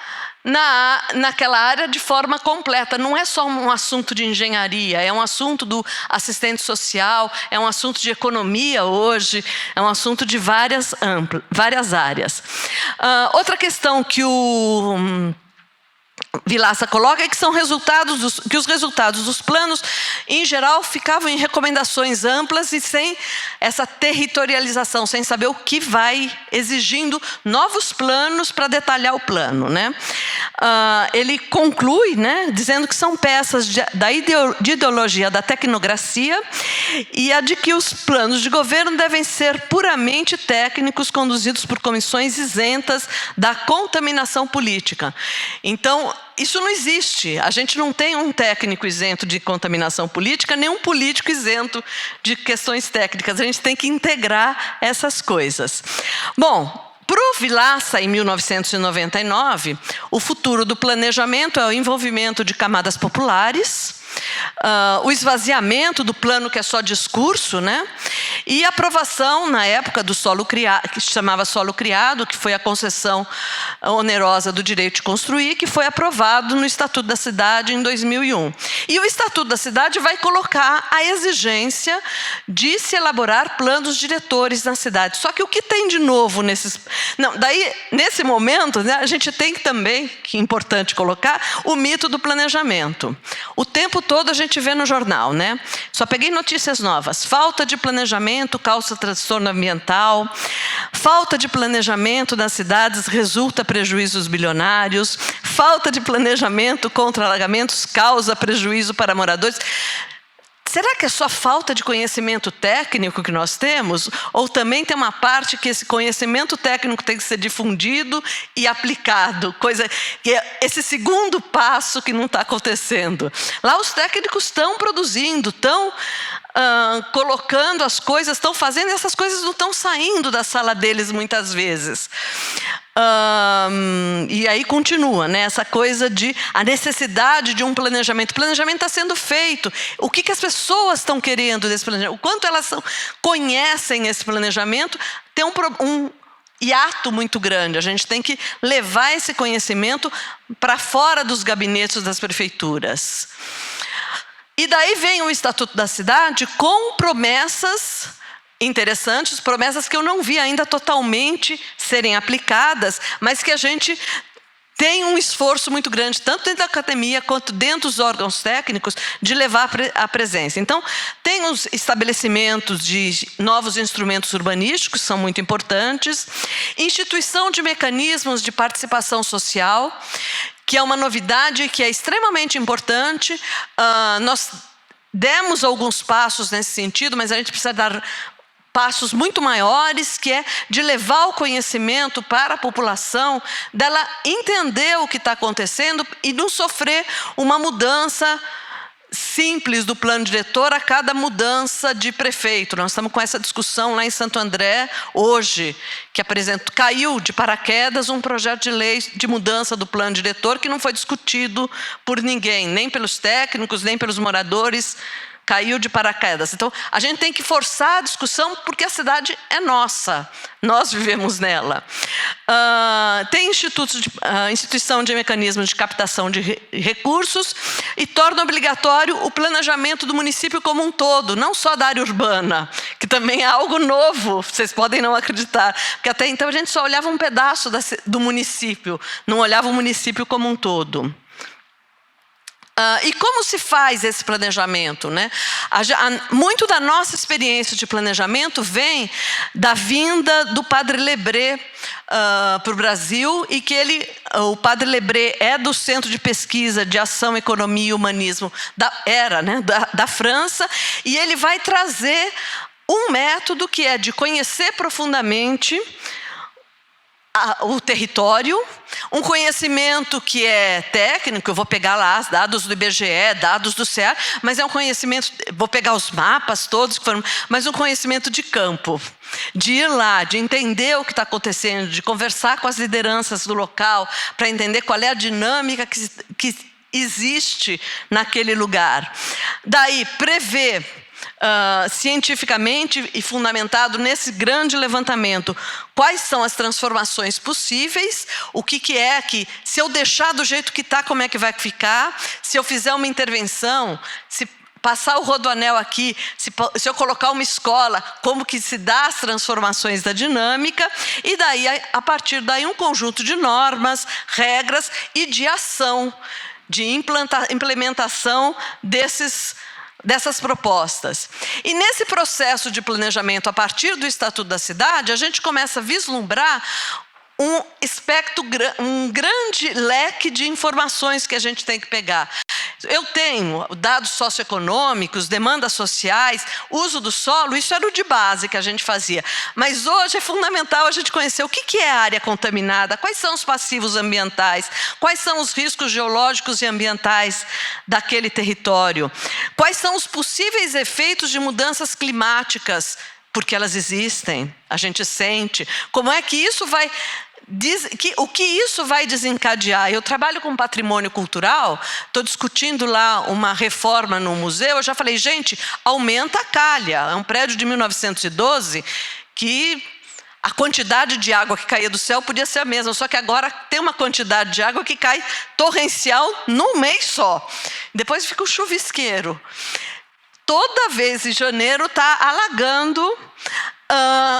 naquela área de forma completa. Não é só um assunto de engenharia, é um assunto do assistente social, é um assunto de economia hoje, é um assunto de várias áreas. Outra questão que o Vilaça coloca que que os resultados dos planos, em geral, ficavam em recomendações amplas e sem essa territorialização, sem saber o que vai, exigindo novos planos para detalhar o plano, né? Ele conclui, né, dizendo que são peças de ideologia da tecnocracia e a de que os planos de governo devem ser puramente técnicos, conduzidos por comissões isentas da contaminação política. Então, isso não existe. A gente não tem um técnico isento de contaminação política, nem um político isento de questões técnicas. A gente tem que integrar essas coisas. Bom, para o Vilaça, em 1999, o futuro do planejamento é o envolvimento de camadas populares, o esvaziamento do plano que é só discurso, né? E a aprovação, na época do solo criado, que se chamava solo criado, que foi a concessão onerosa do direito de construir, que foi aprovado no Estatuto da Cidade em 2001. E o Estatuto da Cidade vai colocar a exigência de se elaborar planos diretores na cidade. Só que o que tem de novo nesses... Não, daí, nesse momento, né, a gente tem também, que é importante colocar, o mito do planejamento. O tempo todo a gente vê no jornal, né? Só peguei notícias novas. Falta de planejamento causa transtorno ambiental. Falta de planejamento nas cidades resulta prejuízos bilionários. Falta de planejamento contra alagamentos causa prejuízo para moradores. Será que é só falta de conhecimento técnico que nós temos? Ou também tem uma parte que esse conhecimento técnico tem que ser difundido e aplicado? Coisa que é esse segundo passo que não está acontecendo. Lá os técnicos estão produzindo, estão colocando as coisas, estão fazendo, e essas coisas não estão saindo da sala deles muitas vezes. E aí continua, né, essa coisa de a necessidade de um planejamento. O planejamento está sendo feito. O que as pessoas estão querendo desse planejamento? O quanto elas conhecem esse planejamento? Tem um hiato muito grande. A gente tem que levar esse conhecimento para fora dos gabinetes das prefeituras. E daí vem o Estatuto da Cidade com promessas interessantes, promessas que eu não vi ainda totalmente serem aplicadas, mas que a gente tem um esforço muito grande, tanto dentro da academia quanto dentro dos órgãos técnicos, de levar a presença. Então, tem os estabelecimentos de novos instrumentos urbanísticos, que são muito importantes, instituição de mecanismos de participação social, que é uma novidade que é extremamente importante. Nós demos alguns passos nesse sentido, mas a gente precisa dar passos muito maiores, que é de levar o conhecimento para a população, dela entender o que está acontecendo e não sofrer uma mudança simples do plano diretor a cada mudança de prefeito. Nós estamos com essa discussão lá em Santo André, hoje, que caiu de paraquedas um projeto de lei de mudança do plano diretor que não foi discutido por ninguém, nem pelos técnicos, nem pelos moradores. Caiu de paraquedas. Então, a gente tem que forçar a discussão porque a cidade é nossa. Nós vivemos nela. Tem instituição de mecanismos de captação de recursos e torna obrigatório o planejamento do município como um todo, não só da área urbana, que também é algo novo, vocês podem não acreditar. Porque até então a gente só olhava um pedaço do município, não olhava o município como um todo. E como se faz esse planejamento, né? Muito da nossa experiência de planejamento vem da vinda do Padre Lebré para o Brasil, e que o Padre Lebré é do Centro de Pesquisa de Ação, Economia e Humanismo da França, e ele vai trazer um método que é de conhecer profundamente o território, um conhecimento que é técnico. Eu vou pegar lá os dados do IBGE, dados do CEA, mas é um conhecimento, vou pegar os mapas todos, mas um conhecimento de campo, de ir lá, de entender o que está acontecendo, de conversar com as lideranças do local, para entender qual é a dinâmica que existe naquele lugar. Daí, prever cientificamente e fundamentado nesse grande levantamento, quais são as transformações possíveis, o que é que, se eu deixar do jeito que está, como é que vai ficar, se eu fizer uma intervenção, passar o rodoanel aqui, se eu colocar uma escola, como que se dá as transformações da dinâmica, e daí, a partir daí, um conjunto de normas, regras e de ação, de implementação dessas propostas. E nesse processo de planejamento, a partir do Estatuto da Cidade, a gente começa a vislumbrar um grande leque de informações que a gente tem que pegar. Eu tenho dados socioeconômicos, demandas sociais, uso do solo, isso era o de base que a gente fazia. Mas hoje é fundamental a gente conhecer o que é a área contaminada, quais são os passivos ambientais, quais são os riscos geológicos e ambientais daquele território, quais são os possíveis efeitos de mudanças climáticas, porque elas existem, a gente sente. Como é que isso vai... o que isso vai desencadear? Eu trabalho com patrimônio cultural, estou discutindo lá uma reforma no museu, eu já falei, gente, aumenta a calha. É um prédio de 1912 que a quantidade de água que caía do céu podia ser a mesma, só que agora tem uma quantidade de água que cai torrencial num mês só. Depois fica o chuvisqueiro. Toda vez em janeiro está alagando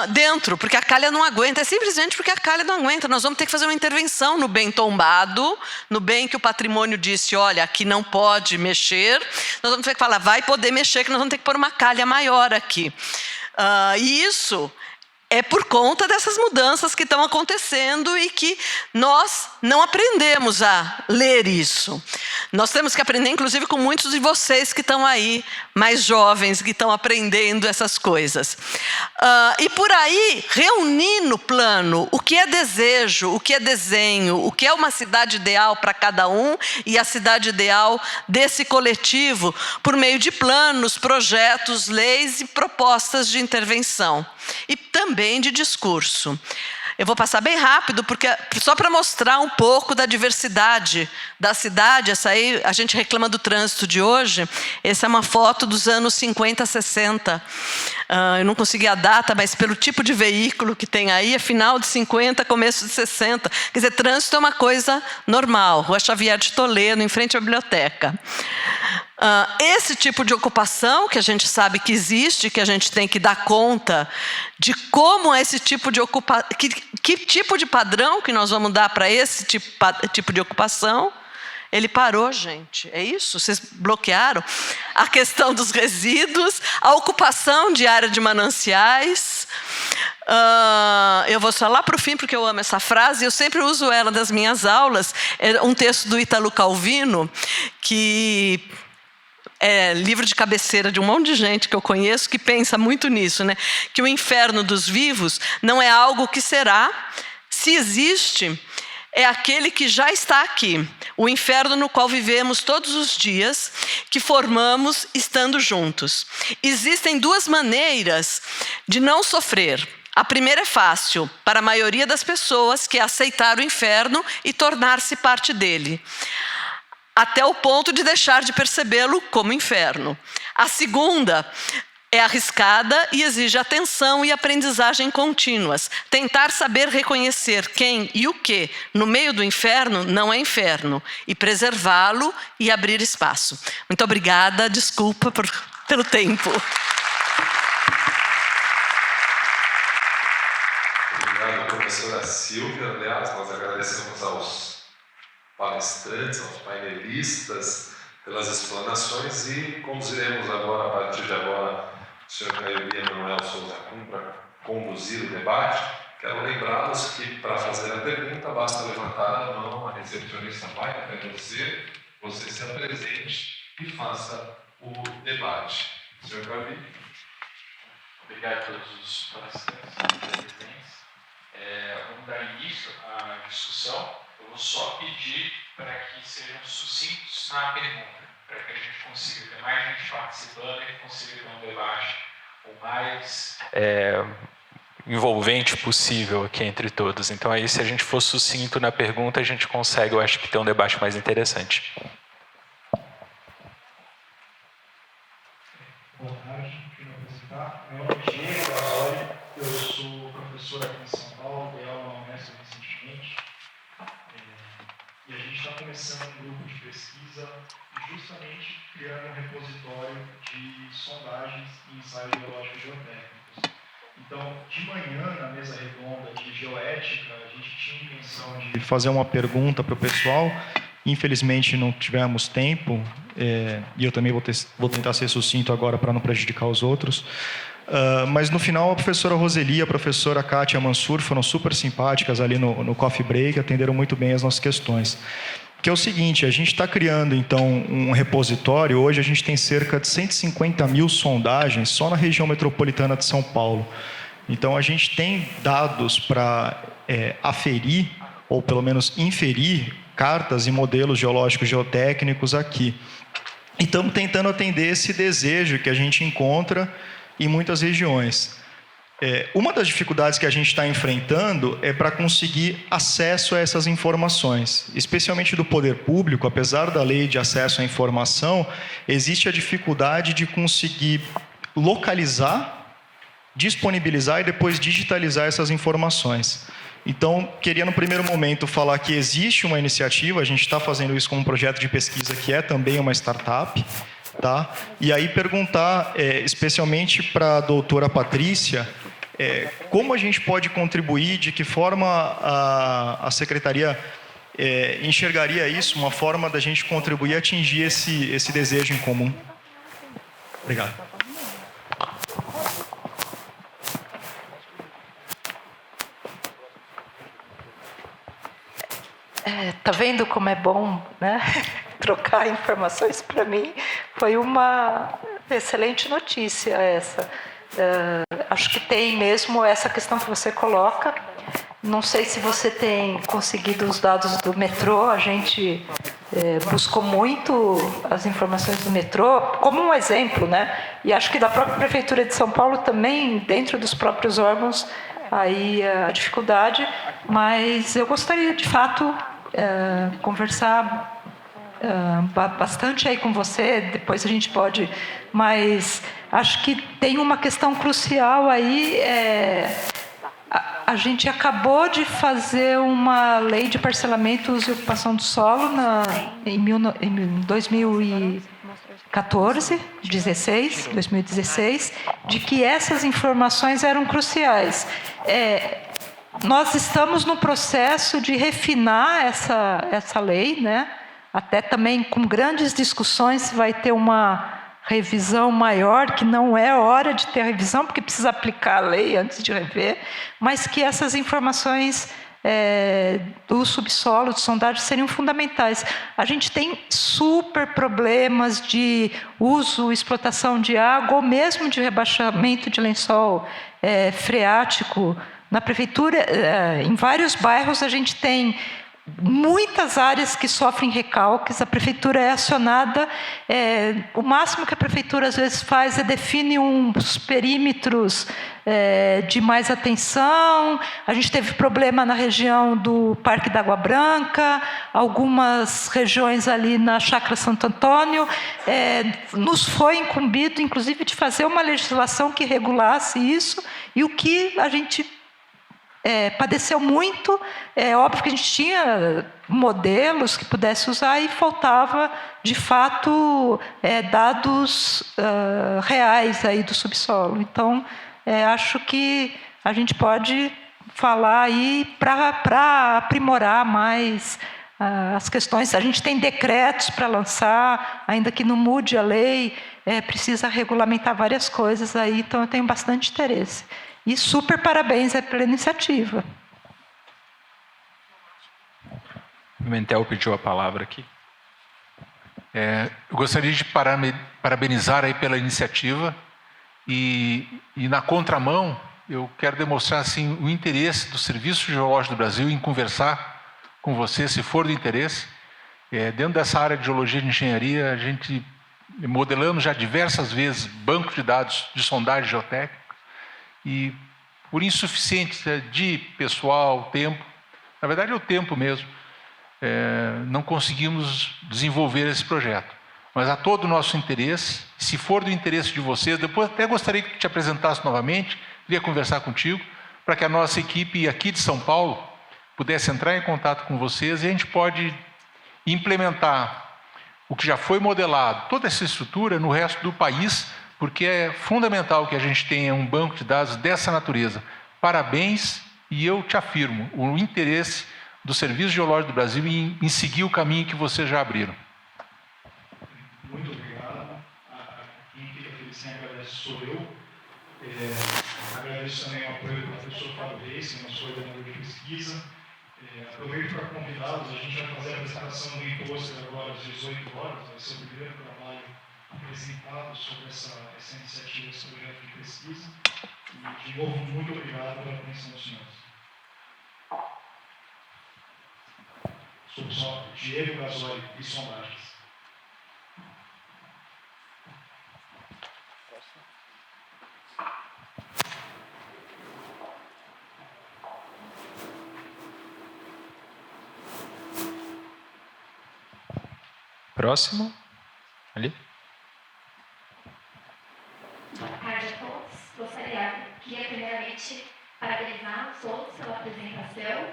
dentro, porque a calha não aguenta. É simplesmente porque a calha não aguenta. Nós vamos ter que fazer uma intervenção no bem tombado, no bem que o patrimônio disse, olha, aqui não pode mexer. Nós vamos ter que falar, vai poder mexer, que nós vamos ter que pôr uma calha maior aqui. E isso é por conta dessas mudanças que estão acontecendo e que nós não aprendemos a ler isso. Nós temos que aprender, inclusive, com muitos de vocês que estão aí, mais jovens, que estão aprendendo essas coisas. E por aí, reunir no plano o que é desejo, o que é desenho, o que é uma cidade ideal para cada um e a cidade ideal desse coletivo, por meio de planos, projetos, leis e propostas de intervenção. E também de discurso. Eu vou passar bem rápido, porque só para mostrar um pouco da diversidade da cidade. Essa aí, a gente reclama do trânsito de hoje. Essa é uma foto dos anos 50, 60. Eu não consegui a data, mas pelo tipo de veículo que tem aí, é final de 50, começo de 60. Quer dizer, trânsito é uma coisa normal. Rua Xavier de Toledo, em frente à biblioteca. Esse tipo de ocupação, que a gente sabe que existe, que a gente tem que dar conta de como esse tipo de ocupação, que tipo de padrão que nós vamos dar para esse tipo de ocupação. Ele parou, gente. É isso? Vocês bloquearam? A questão dos resíduos, a ocupação de área de mananciais. Eu vou só lá para o fim, porque eu amo essa frase, eu sempre uso ela nas minhas aulas. É um texto do Ítalo Calvino, que é livro de cabeceira de um monte de gente que eu conheço que pensa muito nisso, né? Que o inferno dos vivos não é algo que será, se existe, é aquele que já está aqui. O inferno no qual vivemos todos os dias, que formamos estando juntos. Existem duas maneiras de não sofrer. A primeira é fácil, para a maioria das pessoas, que é aceitar o inferno e tornar-se parte dele, até o ponto de deixar de percebê-lo como inferno. A segunda é arriscada e exige atenção e aprendizagem contínuas. Tentar saber reconhecer quem e o que no meio do inferno não é inferno, e preservá-lo e abrir espaço. Muito obrigada, desculpa pelo tempo. Obrigado, professora Silvia. Aliás, nós agradecemos aos palestrantes, aos painelistas, pelas explanações, e conduziremos agora, a partir de agora, o senhor Caio e Manuel Souza Kuhn para conduzir o debate. Quero lembrá-los que, para fazer a pergunta, basta levantar a mão, a recepcionista vai até você se apresente e faça o debate. Senhor Caio. Obrigado a todos os palestrantes presentes. Vamos dar início à discussão. Eu vou só pedir para que sejam sucintos na pergunta, para que a gente consiga ter mais gente participando e consiga ter um debate o mais envolvente possível aqui entre todos. Então aí, se a gente for sucinto na pergunta, a gente consegue, eu acho, que ter um debate mais interessante. Boa tarde, quero me apresentar. Meu nome é Diego Gasoli, eu sou professor aqui em São Paulo, dei aula na Unesp recentemente. E a gente está começando um grupo de pesquisa justamente criando um repositório de sondagens e ensaios geológicos geotécnicos. Então, de manhã, na mesa redonda de geoética, a gente tinha a intenção de fazer uma pergunta para o pessoal. Infelizmente, não tivemos tempo, e eu também vou tentar ser sucinto agora para não prejudicar os outros. Mas, no final, a professora Roseli e a professora Kátia Mansur foram super simpáticas ali no coffee break, atenderam muito bem as nossas questões. Que é o seguinte, a gente está criando, então, um repositório. Hoje a gente tem cerca de 150 mil sondagens só na região metropolitana de São Paulo. Então, a gente tem dados para aferir, ou pelo menos inferir, cartas e modelos geológicos geotécnicos aqui. E estamos tentando atender esse desejo que a gente encontra em muitas regiões. Uma das dificuldades que a gente está enfrentando é para conseguir acesso a essas informações, especialmente do poder público. Apesar da lei de acesso à informação, existe a dificuldade de conseguir localizar, disponibilizar e depois digitalizar essas informações. Então, queria no primeiro momento falar que existe uma iniciativa, a gente está fazendo isso com um projeto de pesquisa que é também uma startup, tá? E aí perguntar, especialmente para a doutora Patrícia, como a gente pode contribuir, de que forma a Secretaria enxergaria isso, uma forma da gente contribuir a atingir esse desejo em comum. Obrigado. Tá vendo como é bom, né? Trocar informações. Para mim foi uma excelente notícia essa. Acho que tem mesmo essa questão que você coloca. Não sei se você tem conseguido os dados do metrô. A gente buscou muito as informações do metrô como um exemplo, né? E acho que da própria Prefeitura de São Paulo também, dentro dos próprios órgãos, aí a dificuldade. Mas eu gostaria, de fato, conversar bastante aí com você, depois a gente pode, mas acho que tem uma questão crucial aí. A gente acabou de fazer uma lei de parcelamento e ocupação do solo em 2016, de que essas informações eram cruciais. Nós estamos no processo de refinar essa lei, né? Até também com grandes discussões, vai ter uma revisão maior, que não é hora de ter a revisão, porque precisa aplicar a lei antes de rever, mas que essas informações do subsolo, de sondagem, seriam fundamentais. A gente tem super problemas de uso, explotação de água, ou mesmo de rebaixamento de lençol freático. Na prefeitura, em vários bairros, a gente tem muitas áreas que sofrem recalques. A prefeitura é acionada. O máximo que a prefeitura às vezes faz define uns perímetros de mais atenção. A gente teve problema na região do Parque da Água Branca, algumas regiões ali na Chácara Santo Antônio. Nos foi incumbido, inclusive, de fazer uma legislação que regulasse isso, e o que a gente padeceu muito. Óbvio que a gente tinha modelos que pudesse usar e faltava, de fato, dados reais aí do subsolo. Então, acho que a gente pode falar aí para aprimorar mais as questões. A gente tem decretos para lançar, ainda que não mude a lei, precisa regulamentar várias coisas aí, então eu tenho bastante interesse. E super parabéns pela iniciativa. Pimentel pediu a palavra aqui. Eu gostaria de parabenizar aí pela iniciativa e na contramão eu quero demonstrar assim o interesse do Serviço Geológico do Brasil em conversar com você, se for do interesse. Dentro dessa área de geologia e de engenharia, a gente modelando já diversas vezes bancos de dados de sondagem geotécnica, e por insuficiência de pessoal, tempo, na verdade é o tempo mesmo, não conseguimos desenvolver esse projeto. Mas há todo o nosso interesse, se for do interesse de vocês, depois até gostaria que te apresentasse novamente, queria conversar contigo, para que a nossa equipe aqui de São Paulo pudesse entrar em contato com vocês, e a gente pode implementar o que já foi modelado, toda essa estrutura no resto do país, porque é fundamental que a gente tenha um banco de dados dessa natureza. Parabéns, e eu te afirmo, o interesse do Serviço Geológico do Brasil em seguir o caminho que vocês já abriram. Muito obrigado. Quem fica feliz em agradecer sou eu. Agradeço também o apoio do professor Fábio Reis, nosso coordenador de pesquisa. Aproveito para convidá-los, a gente vai fazer a apresentação do imposto agora às 18 horas, vai ser o primeiro trabalho apresentado sobre essa iniciativa, esse projeto de pesquisa. E, de novo, muito obrigado pela atenção dos senhores. Sou só Diego Gasoli e Sondagens. Próximo. Ali. Boa tarde a todos. Queria primeiramente parabenizar todos pela apresentação.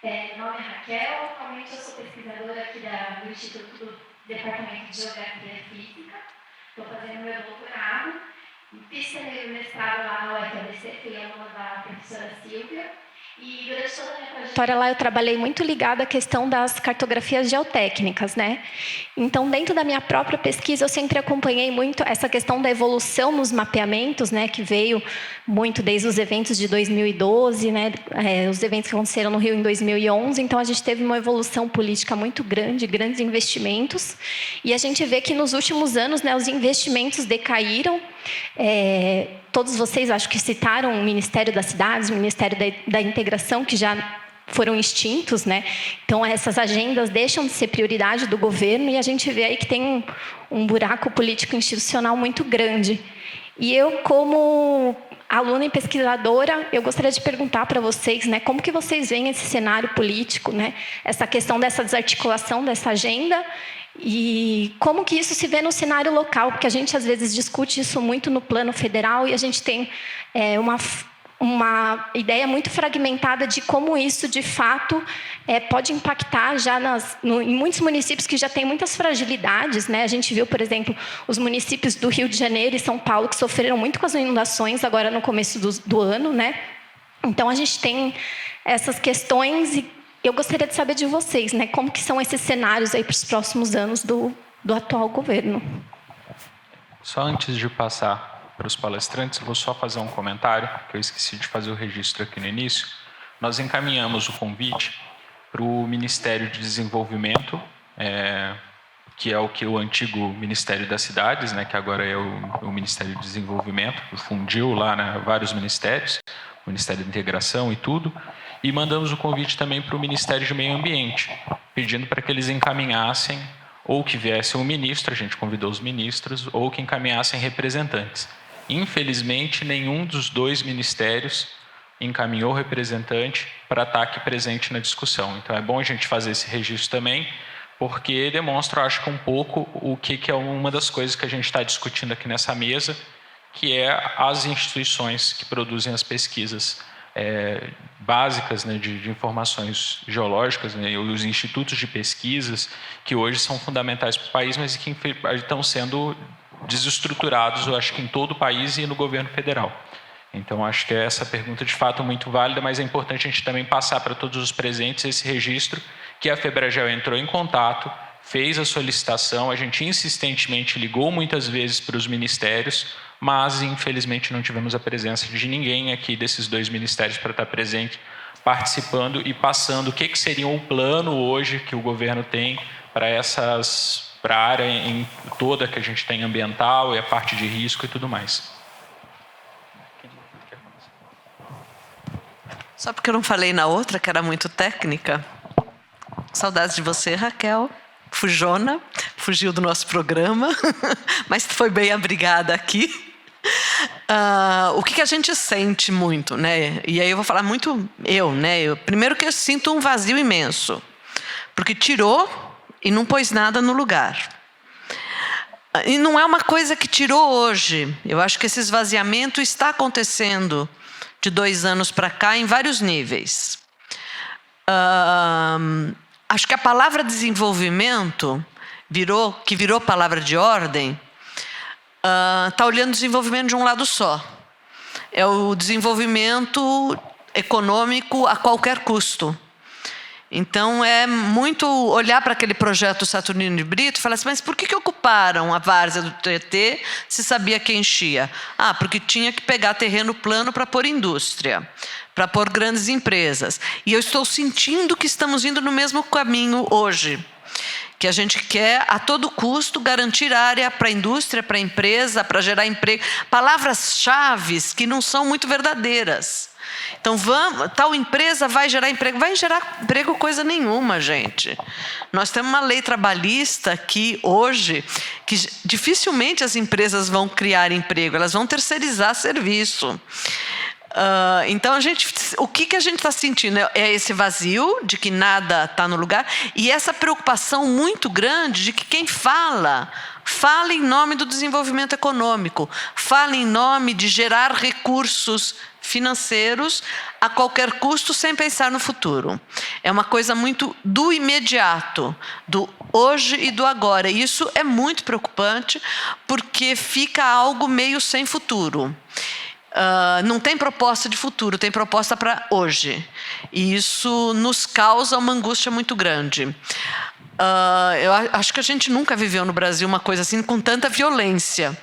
Meu nome é Raquel, atualmente eu sou pesquisadora aqui do Instituto do Departamento de Geografia e Física. Estou fazendo meu doutorado. Fiz meu mestrado lá na UFABC, fui aluna da professora Silvia. E durante toda a minha trajetória lá eu trabalhei muito ligada à questão das cartografias geotécnicas, né? Então, dentro da minha própria pesquisa, eu sempre acompanhei muito essa questão da evolução nos mapeamentos, né? Que veio muito desde os eventos de 2012, né? Os eventos que aconteceram no Rio em 2011. Então, a gente teve uma evolução política muito grande, grandes investimentos. E a gente vê que nos últimos anos, né, os investimentos decaíram. Todos vocês, acho que citaram o Ministério das Cidades, o Ministério da Integração, que já foram extintos, né? Então, essas agendas deixam de ser prioridade do governo e a gente vê aí que tem um buraco político institucional muito grande. E eu, como aluna e pesquisadora, eu gostaria de perguntar para vocês, né, como que vocês veem esse cenário político, né? Essa questão dessa desarticulação dessa agenda e como que isso se vê no cenário local, porque a gente às vezes discute isso muito no plano federal e a gente tem uma ideia muito fragmentada de como isso, de fato, pode impactar já em muitos municípios que já têm muitas fragilidades, né? A gente viu, por exemplo, os municípios do Rio de Janeiro e São Paulo que sofreram muito com as inundações agora no começo do ano, né? Então, a gente tem essas questões e eu gostaria de saber de vocês, né? Como que são esses cenários aí para os próximos anos do atual governo? Só antes de passar para os palestrantes, eu vou só fazer um comentário, que eu esqueci de fazer o registro aqui no início. Nós encaminhamos o convite para o Ministério de Desenvolvimento, que é o antigo Ministério das Cidades, né, que agora é o Ministério de Desenvolvimento, que fundiu lá, né, vários ministérios, o Ministério da Integração e tudo, e mandamos o convite também para o Ministério de Meio Ambiente, pedindo para que eles encaminhassem, ou que viesse um ministro, a gente convidou os ministros, ou que encaminhassem representantes. Infelizmente, nenhum dos dois ministérios encaminhou representante para estar aqui presente na discussão. Então, é bom a gente fazer esse registro também, porque demonstra, acho que um pouco o que é uma das coisas que a gente está discutindo aqui nessa mesa, que é as instituições que produzem as pesquisas básicas, né, de informações geológicas, né, os institutos de pesquisas, que hoje são fundamentais para o país, mas que estão sendo desestruturados, eu acho que em todo o país e no governo federal. Então, acho que essa pergunta de fato é muito válida, mas é importante a gente também passar para todos os presentes esse registro, que a FEBRAGEL entrou em contato, fez a solicitação, a gente insistentemente ligou muitas vezes para os ministérios, mas infelizmente não tivemos a presença de ninguém aqui desses dois ministérios para estar presente, participando e passando o que seria o plano hoje que o governo tem para a área em toda que a gente tem ambiental e a parte de risco e tudo mais. Só porque eu não falei na outra, que era muito técnica. Saudades de você, Raquel. Fujona, fugiu do nosso programa, mas foi bem abrigada aqui. O que a gente sente muito, né? E aí eu vou falar muito né? Primeiro que eu sinto um vazio imenso, porque tirou e não pôs nada no lugar. E não é uma coisa que tirou hoje. Eu acho que esse esvaziamento está acontecendo de 2 anos para cá em vários níveis. Acho que a palavra desenvolvimento, que virou palavra de ordem, está olhando o desenvolvimento de um lado só. É o desenvolvimento econômico a qualquer custo. Então, é muito olhar para aquele projeto Saturnino de Brito e falar assim, mas por que ocuparam a várzea do Tietê se sabia que enchia? Porque tinha que pegar terreno plano para pôr indústria, para pôr grandes empresas. E eu estou sentindo que estamos indo no mesmo caminho hoje, que a gente quer, a todo custo, garantir área para a indústria, para a empresa, para gerar emprego. Palavras-chave que não são muito verdadeiras. Então, tal empresa vai gerar emprego. Vai gerar emprego coisa nenhuma, gente. Nós temos uma lei trabalhista que hoje, que dificilmente as empresas vão criar emprego, elas vão terceirizar serviço. Então, o que a gente está sentindo é esse vazio de que nada está no lugar e essa preocupação muito grande de que quem fala em nome do desenvolvimento econômico, fala em nome de gerar recursos financeiros a qualquer custo sem pensar no futuro. É uma coisa muito do imediato, do hoje e do agora. E isso é muito preocupante porque fica algo meio sem futuro. Não tem proposta de futuro, tem proposta para hoje. E isso nos causa uma angústia muito grande. Eu acho que a gente nunca viveu no Brasil uma coisa assim com tanta violência.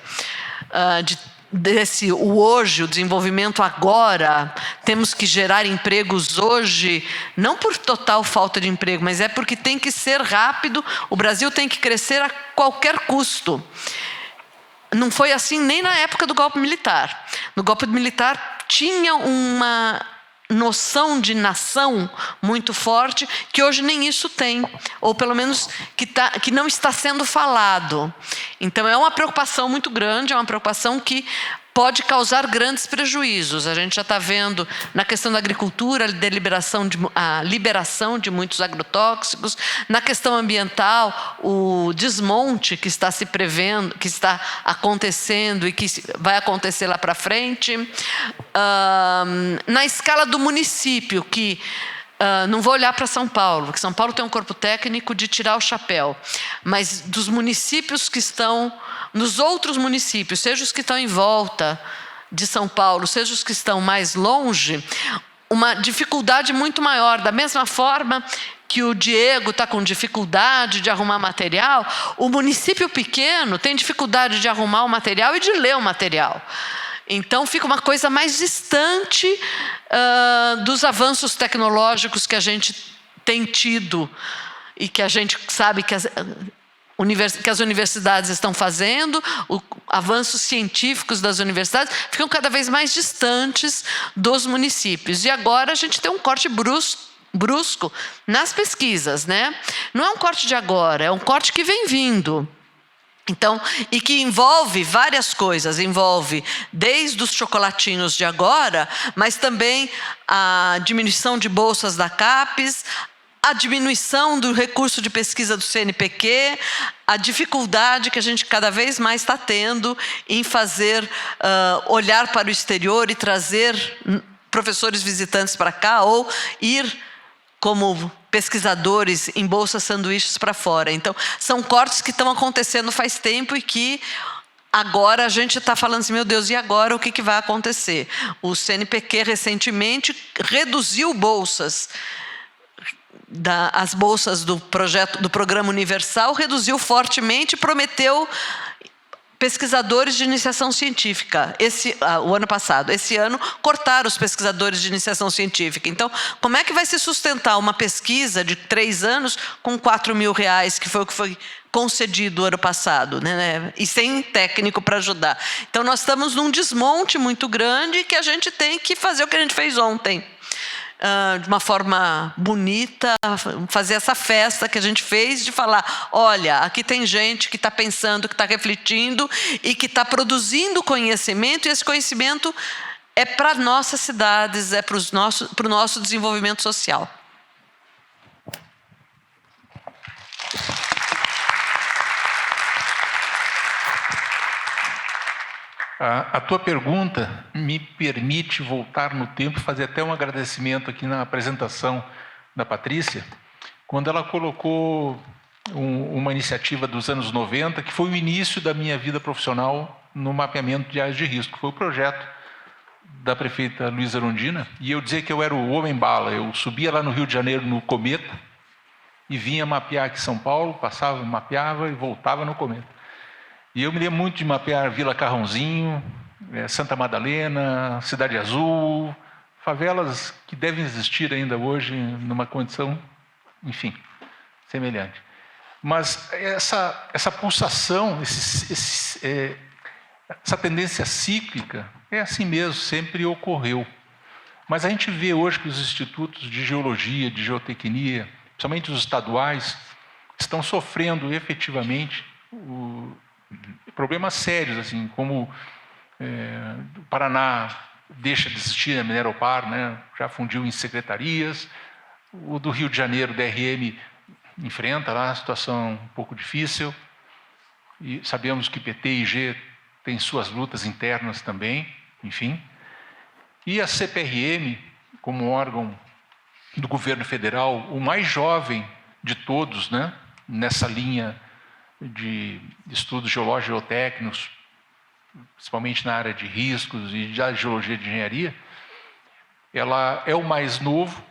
O hoje, o desenvolvimento agora, temos que gerar empregos hoje, não por total falta de emprego, mas é porque tem que ser rápido, o Brasil tem que crescer a qualquer custo. Não foi assim nem na época do golpe militar. No golpe militar tinha uma noção de nação muito forte que hoje nem isso tem, ou pelo menos que não está sendo falado. Então é uma preocupação muito grande, é uma preocupação que pode causar grandes prejuízos. A gente já está vendo na questão da agricultura a liberação de muitos agrotóxicos, na questão ambiental, o desmonte que está se prevendo, que está acontecendo e que vai acontecer lá para frente. Na escala do município, que não vou olhar para São Paulo, porque São Paulo tem um corpo técnico de tirar o chapéu, mas dos municípios que estão nos outros municípios, seja os que estão em volta de São Paulo, seja os que estão mais longe, uma dificuldade muito maior. Da mesma forma que o Diego está com dificuldade de arrumar material, o município pequeno tem dificuldade de arrumar o material e de ler o material. Então, fica uma coisa mais distante dos avanços tecnológicos que a gente tem tido e que a gente sabe que as universidades estão fazendo, os avanços científicos das universidades ficam cada vez mais distantes dos municípios. E agora a gente tem um corte brusco nas pesquisas, né? Não é um corte de agora, é um corte que vem vindo. Então, e que envolve várias coisas, envolve desde os chocolatinhos de agora, mas também a diminuição de bolsas da CAPES, a diminuição do recurso de pesquisa do CNPq, a dificuldade que a gente cada vez mais está tendo em fazer olhar para o exterior e trazer professores visitantes para cá ou ir como pesquisadores em bolsas sanduíches para fora. Então, são cortes que estão acontecendo faz tempo e que agora a gente está falando assim, meu Deus, e agora o que vai acontecer? O CNPq recentemente reduziu bolsas. As bolsas do Programa Universal reduziu fortemente e prometeu pesquisadores de iniciação científica, o ano passado. Esse ano, cortaram os pesquisadores de iniciação científica. Então, como é que vai se sustentar uma pesquisa de 3 anos com R$4.000, que foi o que foi concedido ano passado, né? E sem técnico para ajudar. Então, nós estamos num desmonte muito grande que a gente tem que fazer o que a gente fez ontem. De uma forma bonita, fazer essa festa que a gente fez de falar, olha, aqui tem gente que está pensando, que está refletindo e que está produzindo conhecimento, e esse conhecimento é para nossas cidades, é para o nosso desenvolvimento social. A tua pergunta me permite voltar no tempo e fazer até um agradecimento aqui na apresentação da Patrícia, quando ela colocou uma iniciativa dos anos 90, que foi o início da minha vida profissional no mapeamento de áreas de risco. Foi o projeto da prefeita Luísa Erundina, e eu dizia que eu era o homem-bala. Eu subia lá no Rio de Janeiro, no Cometa, e vinha mapear aqui em São Paulo, passava, mapeava e voltava no Cometa. E eu me lembro muito de mapear Vila Carrãozinho, Santa Madalena, Cidade Azul, favelas que devem existir ainda hoje numa condição, enfim, semelhante. Mas essa pulsação, essa tendência cíclica, é assim mesmo, sempre ocorreu. Mas a gente vê hoje que os institutos de geologia, de geotecnia, principalmente os estaduais, estão sofrendo efetivamente problemas sérios, assim, como o Paraná deixa de existir a Mineropar, né? Já fundiu em secretarias. O do Rio de Janeiro, DRM, enfrenta lá uma situação um pouco difícil. E sabemos que PT e IG têm suas lutas internas também, enfim. E a CPRM, como órgão do governo federal, o mais jovem de todos, né? Nessa linha de estudos geológicos e geotécnicos, principalmente na área de riscos e da geologia de engenharia, ela é o mais novo,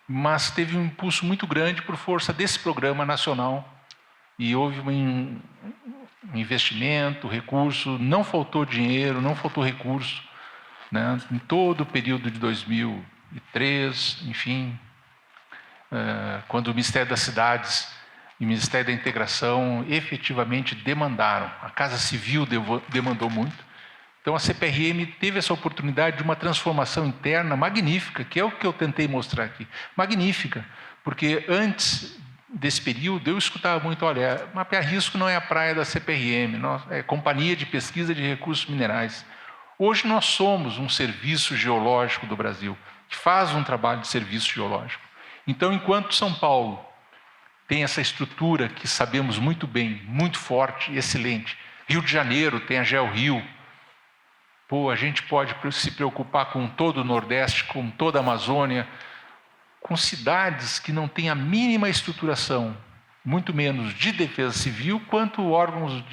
mas teve um impulso muito grande por força desse programa nacional, e houve um investimento, recurso, não faltou dinheiro, não faltou recurso, né? Em todo o período de 2003, enfim, quando o Ministério das Cidades e o Ministério da Integração efetivamente demandaram. A Casa Civil demandou muito. Então a CPRM teve essa oportunidade de uma transformação interna magnífica, que é o que eu tentei mostrar aqui. Magnífica, porque antes desse período eu escutava muito, olha, mapear risco não é a praia da CPRM, é Companhia de Pesquisa de Recursos Minerais. Hoje nós somos um serviço geológico do Brasil, que faz um trabalho de serviço geológico. Então, enquanto São Paulo tem essa estrutura que sabemos muito bem, muito forte, excelente. Rio de Janeiro tem a GeoRio. Pô, a gente pode se preocupar com todo o Nordeste, com toda a Amazônia, com cidades que não têm a mínima estruturação, muito menos de defesa civil, quanto órgãos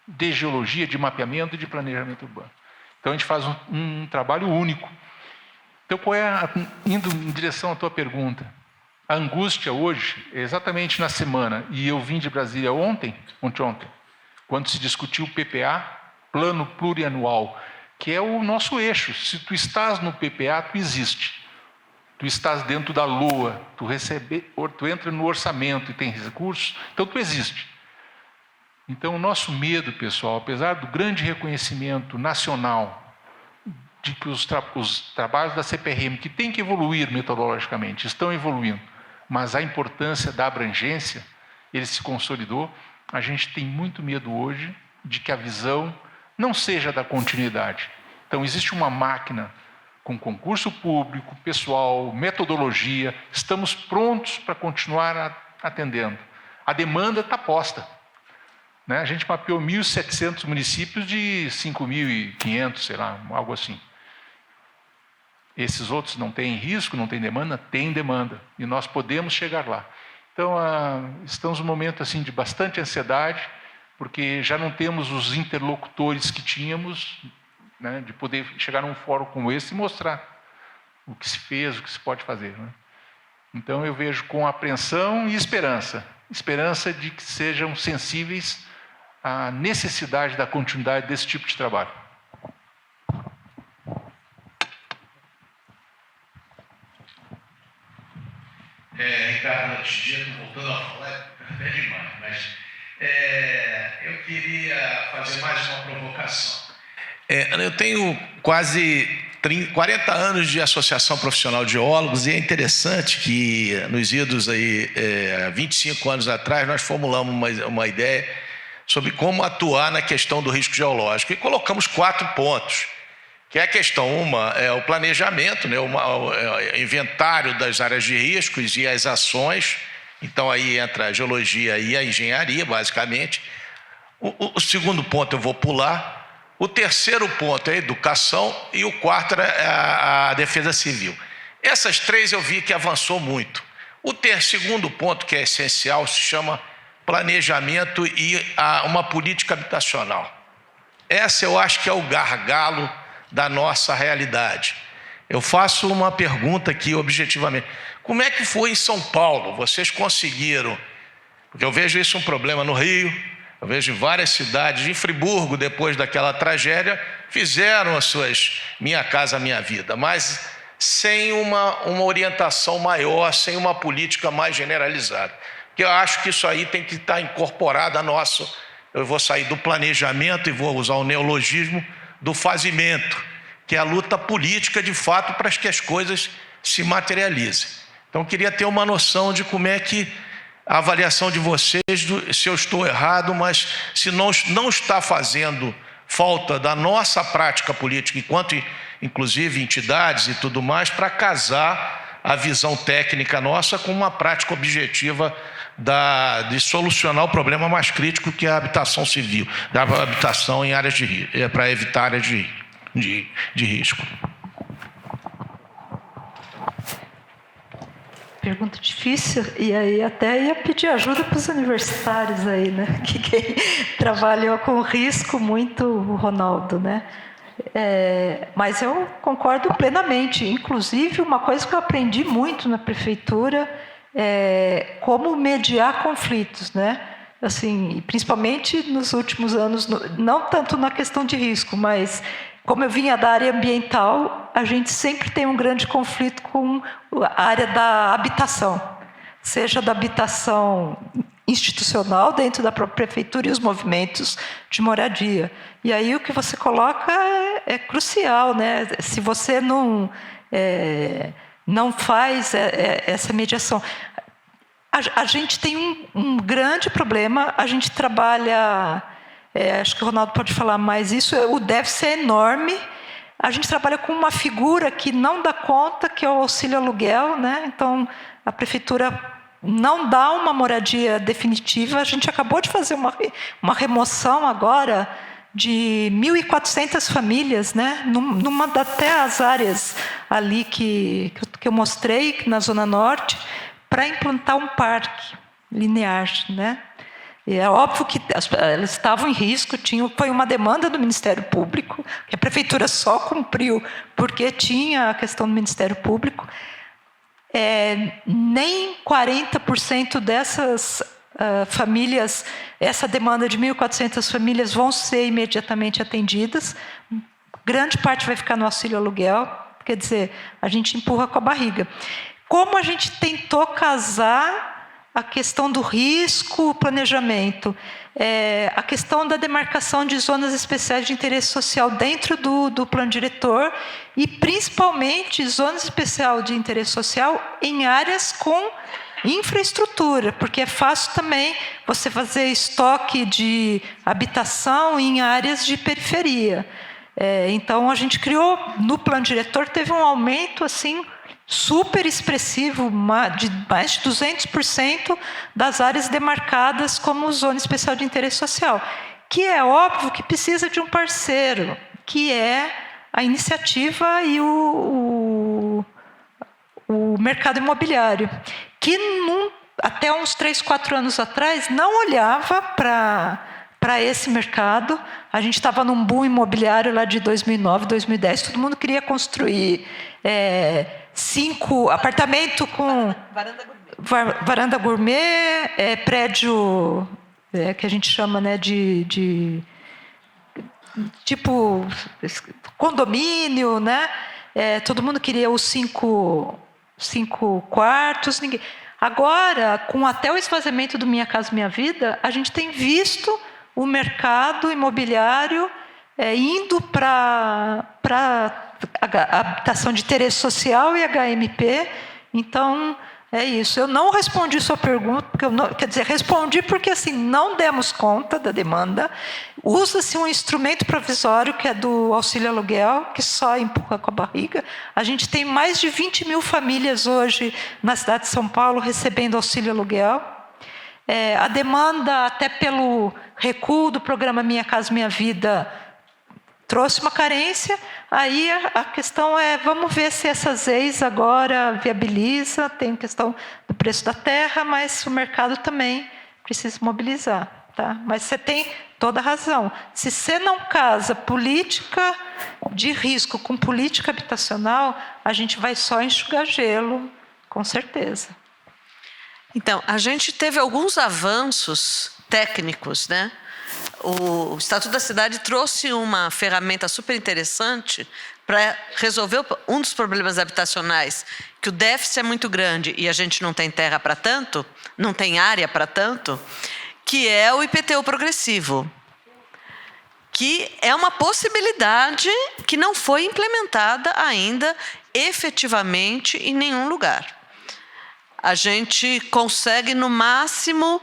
de geologia, de mapeamento e de planejamento urbano. Então a gente faz um trabalho único. Então, indo em direção à tua pergunta, a angústia hoje, exatamente na semana, e eu vim de Brasília ontem, quando se discutiu o PPA, Plano Plurianual, que é o nosso eixo. Se tu estás no PPA, tu existe. Tu estás dentro da Lua, tu entra no orçamento e tem recursos, então tu existe. Então o nosso medo, pessoal, apesar do grande reconhecimento nacional de que os trabalhos da CPRM, que tem que evoluir metodologicamente, estão evoluindo, mas a importância da abrangência, ele se consolidou. A gente tem muito medo hoje de que a visão não seja da continuidade. Então, existe uma máquina com concurso público, pessoal, metodologia, estamos prontos para continuar atendendo. A demanda está posta. Né? A gente mapeou 1.700 municípios de 5.500, sei lá, algo assim. Esses outros não têm risco, não têm demanda? Tem demanda, e nós podemos chegar lá. Então, estamos num momento assim, de bastante ansiedade, porque já não temos os interlocutores que tínhamos, né, de poder chegar num fórum como esse e mostrar o que se fez, o que se pode fazer. Né? Então, eu vejo com apreensão e esperança. Esperança de que sejam sensíveis à necessidade da continuidade desse tipo de trabalho. Ricardo, antes de estou voltando a falar, é demais, mas eu queria fazer mais uma provocação. Eu tenho quase 40 anos de associação profissional de geólogos, e é interessante que nos idos aí, 25 anos atrás, nós formulamos uma ideia sobre como atuar na questão do risco geológico, e colocamos 4 pontos. Que é a questão, uma é o planejamento, né, o inventário das áreas de riscos e as ações. Então aí entra a geologia e a engenharia, basicamente. O segundo ponto eu vou pular. O terceiro ponto é a educação e o quarto é a defesa civil. Essas 3 eu vi que avançou muito. O segundo ponto, que é essencial, se chama planejamento e uma política habitacional. Essa eu acho que é o gargalo da nossa realidade. Eu faço uma pergunta aqui objetivamente. Como é que foi em São Paulo? Vocês conseguiram? Porque eu vejo isso um problema no Rio, eu vejo em várias cidades, em Friburgo, depois daquela tragédia, fizeram as suas Minha Casa Minha Vida, mas sem uma orientação maior, sem uma política mais generalizada. Porque eu acho que isso aí tem que estar incorporado a nosso... Eu vou sair do planejamento e vou usar o neologismo do fazimento, que é a luta política, de fato, para que as coisas se materializem. Então, eu queria ter uma noção de como é que a avaliação de vocês, se eu estou errado, mas se não está fazendo falta da nossa prática política, enquanto, inclusive, entidades e tudo mais, para casar a visão técnica nossa com uma prática objetiva de solucionar o problema mais crítico, que é a habitação civil, da habitação em áreas de risco, para evitar áreas de risco. Pergunta difícil, e aí até ia pedir ajuda para os universitários aí, né? Que quem trabalhou com risco muito, o Ronaldo, né? Mas eu concordo plenamente. Inclusive, uma coisa que eu aprendi muito na prefeitura é como mediar conflitos, né? Assim, principalmente nos últimos anos, não tanto na questão de risco, mas como eu vinha da área ambiental, a gente sempre tem um grande conflito com a área da habitação, seja da habitação institucional dentro da própria prefeitura e os movimentos de moradia. E aí o que você coloca é crucial, né? Se você não faz essa mediação. A gente tem um grande problema, a gente trabalha... acho que o Ronaldo pode falar mais isso, o déficit é enorme. A gente trabalha com uma figura que não dá conta, que é o auxílio aluguel, né? Então, a prefeitura não dá uma moradia definitiva. A gente acabou de fazer uma remoção agora de 1.400 famílias, né? Até as áreas ali que eu mostrei, na Zona Norte, para implantar um parque linear, né? E é óbvio que elas estavam em risco, foi uma demanda do Ministério Público, que a prefeitura só cumpriu porque tinha a questão do Ministério Público. Nem 40% dessas famílias, essa demanda de 1.400 famílias vão ser imediatamente atendidas. Grande parte vai ficar no auxílio aluguel, quer dizer, a gente empurra com a barriga. Como a gente tentou casar a questão do risco, o planejamento, a questão da demarcação de zonas especiais de interesse social dentro do plano diretor e, principalmente, zonas especiais de interesse social em áreas com infraestrutura, porque é fácil também você fazer estoque de habitação em áreas de periferia. Então, a gente criou, no plano diretor, teve um aumento assim super expressivo, de mais de 200% das áreas demarcadas como zona especial de interesse social, que é óbvio que precisa de um parceiro, que é a iniciativa e o mercado imobiliário, que até uns 3, 4 anos atrás não olhava para esse mercado. A gente estava num boom imobiliário lá de 2009, 2010, todo mundo queria construir 5 apartamentos com varanda gourmet, prédio que a gente chama, né, de tipo condomínio, né? Todo mundo queria os 5 quartos. Agora, com até o esvaziamento do Minha Casa Minha Vida, a gente tem visto o mercado imobiliário indo para a habitação de interesse social e HMP. Então, é isso. Eu não respondi sua pergunta, porque respondi porque assim, não demos conta da demanda. Usa-se um instrumento provisório, que é do auxílio aluguel, que só empurra com a barriga. A gente tem mais de 20.000 famílias hoje na cidade de São Paulo recebendo auxílio aluguel. A demanda, até pelo recuo do programa Minha Casa Minha Vida, trouxe uma carência, aí a questão é, vamos ver se essas leis agora viabiliza, tem a questão do preço da terra, mas o mercado também precisa mobilizar. Tá? Mas você tem toda a razão. Se você não casa política de risco com política habitacional, a gente vai só enxugar gelo, com certeza. Então, a gente teve alguns avanços técnicos, né? O Estatuto da Cidade trouxe uma ferramenta super interessante para resolver um dos problemas habitacionais, que o déficit é muito grande e a gente não tem terra para tanto, não tem área para tanto, que é o IPTU progressivo, que é uma possibilidade que não foi implementada ainda efetivamente em nenhum lugar. A gente consegue, no máximo,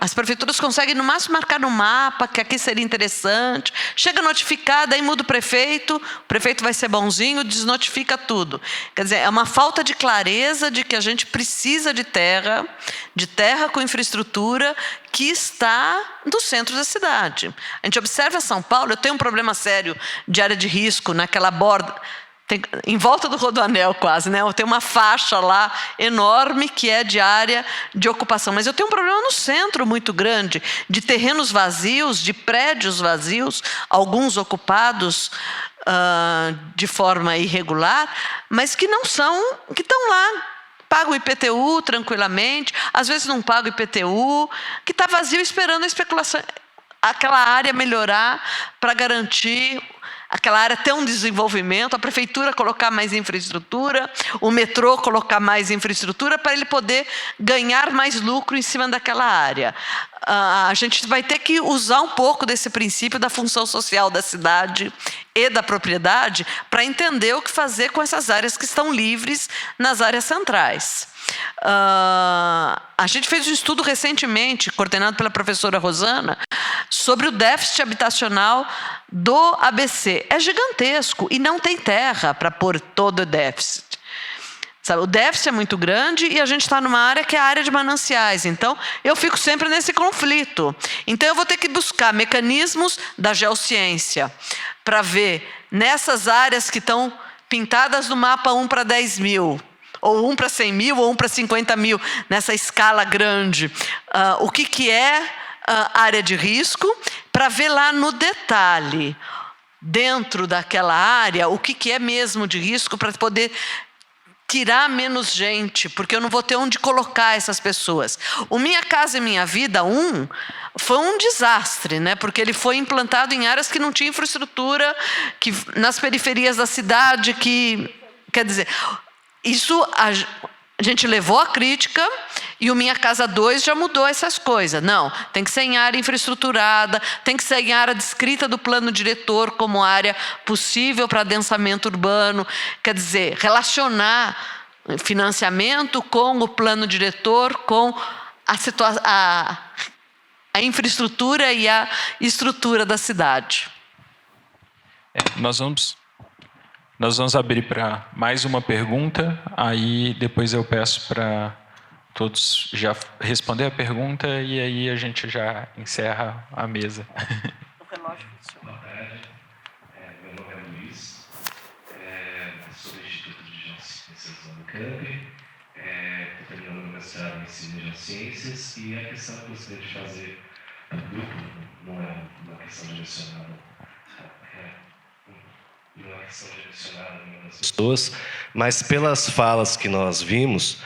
as prefeituras conseguem, no máximo, marcar no mapa que aqui seria interessante. Chega notificada, aí muda o prefeito vai ser bonzinho, desnotifica tudo. Quer dizer, é uma falta de clareza de que a gente precisa de terra com infraestrutura que está no centro da cidade. A gente observa São Paulo, eu tenho um problema sério de área de risco naquela borda, em volta do Rodoanel quase, né? Tem uma faixa lá enorme que é de área de ocupação. Mas eu tenho um problema no centro muito grande, de terrenos vazios, de prédios vazios, alguns ocupados de forma irregular, mas que não são, que estão lá, pagam IPTU tranquilamente, às vezes não pagam IPTU, que está vazio esperando a especulação, aquela área melhorar para garantir aquela área ter um desenvolvimento, a prefeitura colocar mais infraestrutura, o metrô colocar mais infraestrutura para ele poder ganhar mais lucro em cima daquela área. A gente vai ter que usar um pouco desse princípio da função social da cidade e da propriedade para entender o que fazer com essas áreas que estão livres nas áreas centrais. A gente fez um estudo recentemente, coordenado pela professora Rosana, sobre o déficit habitacional do ABC. É gigantesco e não tem terra para pôr todo o déficit. Sabe, o déficit é muito grande e a gente está numa área que é a área de mananciais. Então, eu fico sempre nesse conflito. Então, eu vou ter que buscar mecanismos da geociência para ver nessas áreas que estão pintadas no mapa 1 para 10 mil, ou 1 para 100 mil, ou 1 para 50 mil, nessa escala grande, o que é área de risco, para ver lá no detalhe, dentro daquela área, o que é mesmo de risco, para poder tirar menos gente, porque eu não vou ter onde colocar essas pessoas. O Minha Casa e Minha Vida foi um desastre, né? Porque ele foi implantado em áreas que não tinha infraestrutura, que nas periferias da cidade, quer dizer, isso a gente levou a crítica e o Minha Casa 2 já mudou essas coisas. Não, tem que ser em área infraestruturada, tem que ser em área descrita do plano diretor como área possível para adensamento urbano. Quer dizer, relacionar financiamento com o plano diretor, com a infraestrutura e a estrutura da cidade. Nós vamos abrir para mais uma pergunta, aí depois eu peço para todos já responder a pergunta e aí a gente já encerra a mesa. O relógio funciona. Boa tarde, meu nome é Luiz, sou do Instituto de Geociências da Unicamp, estou terminando o mestrado em Ensino de Geociências e a questão que eu gostaria de fazer no grupo não é uma questão direcionada a nenhuma das pessoas, mas pelas falas que nós vimos,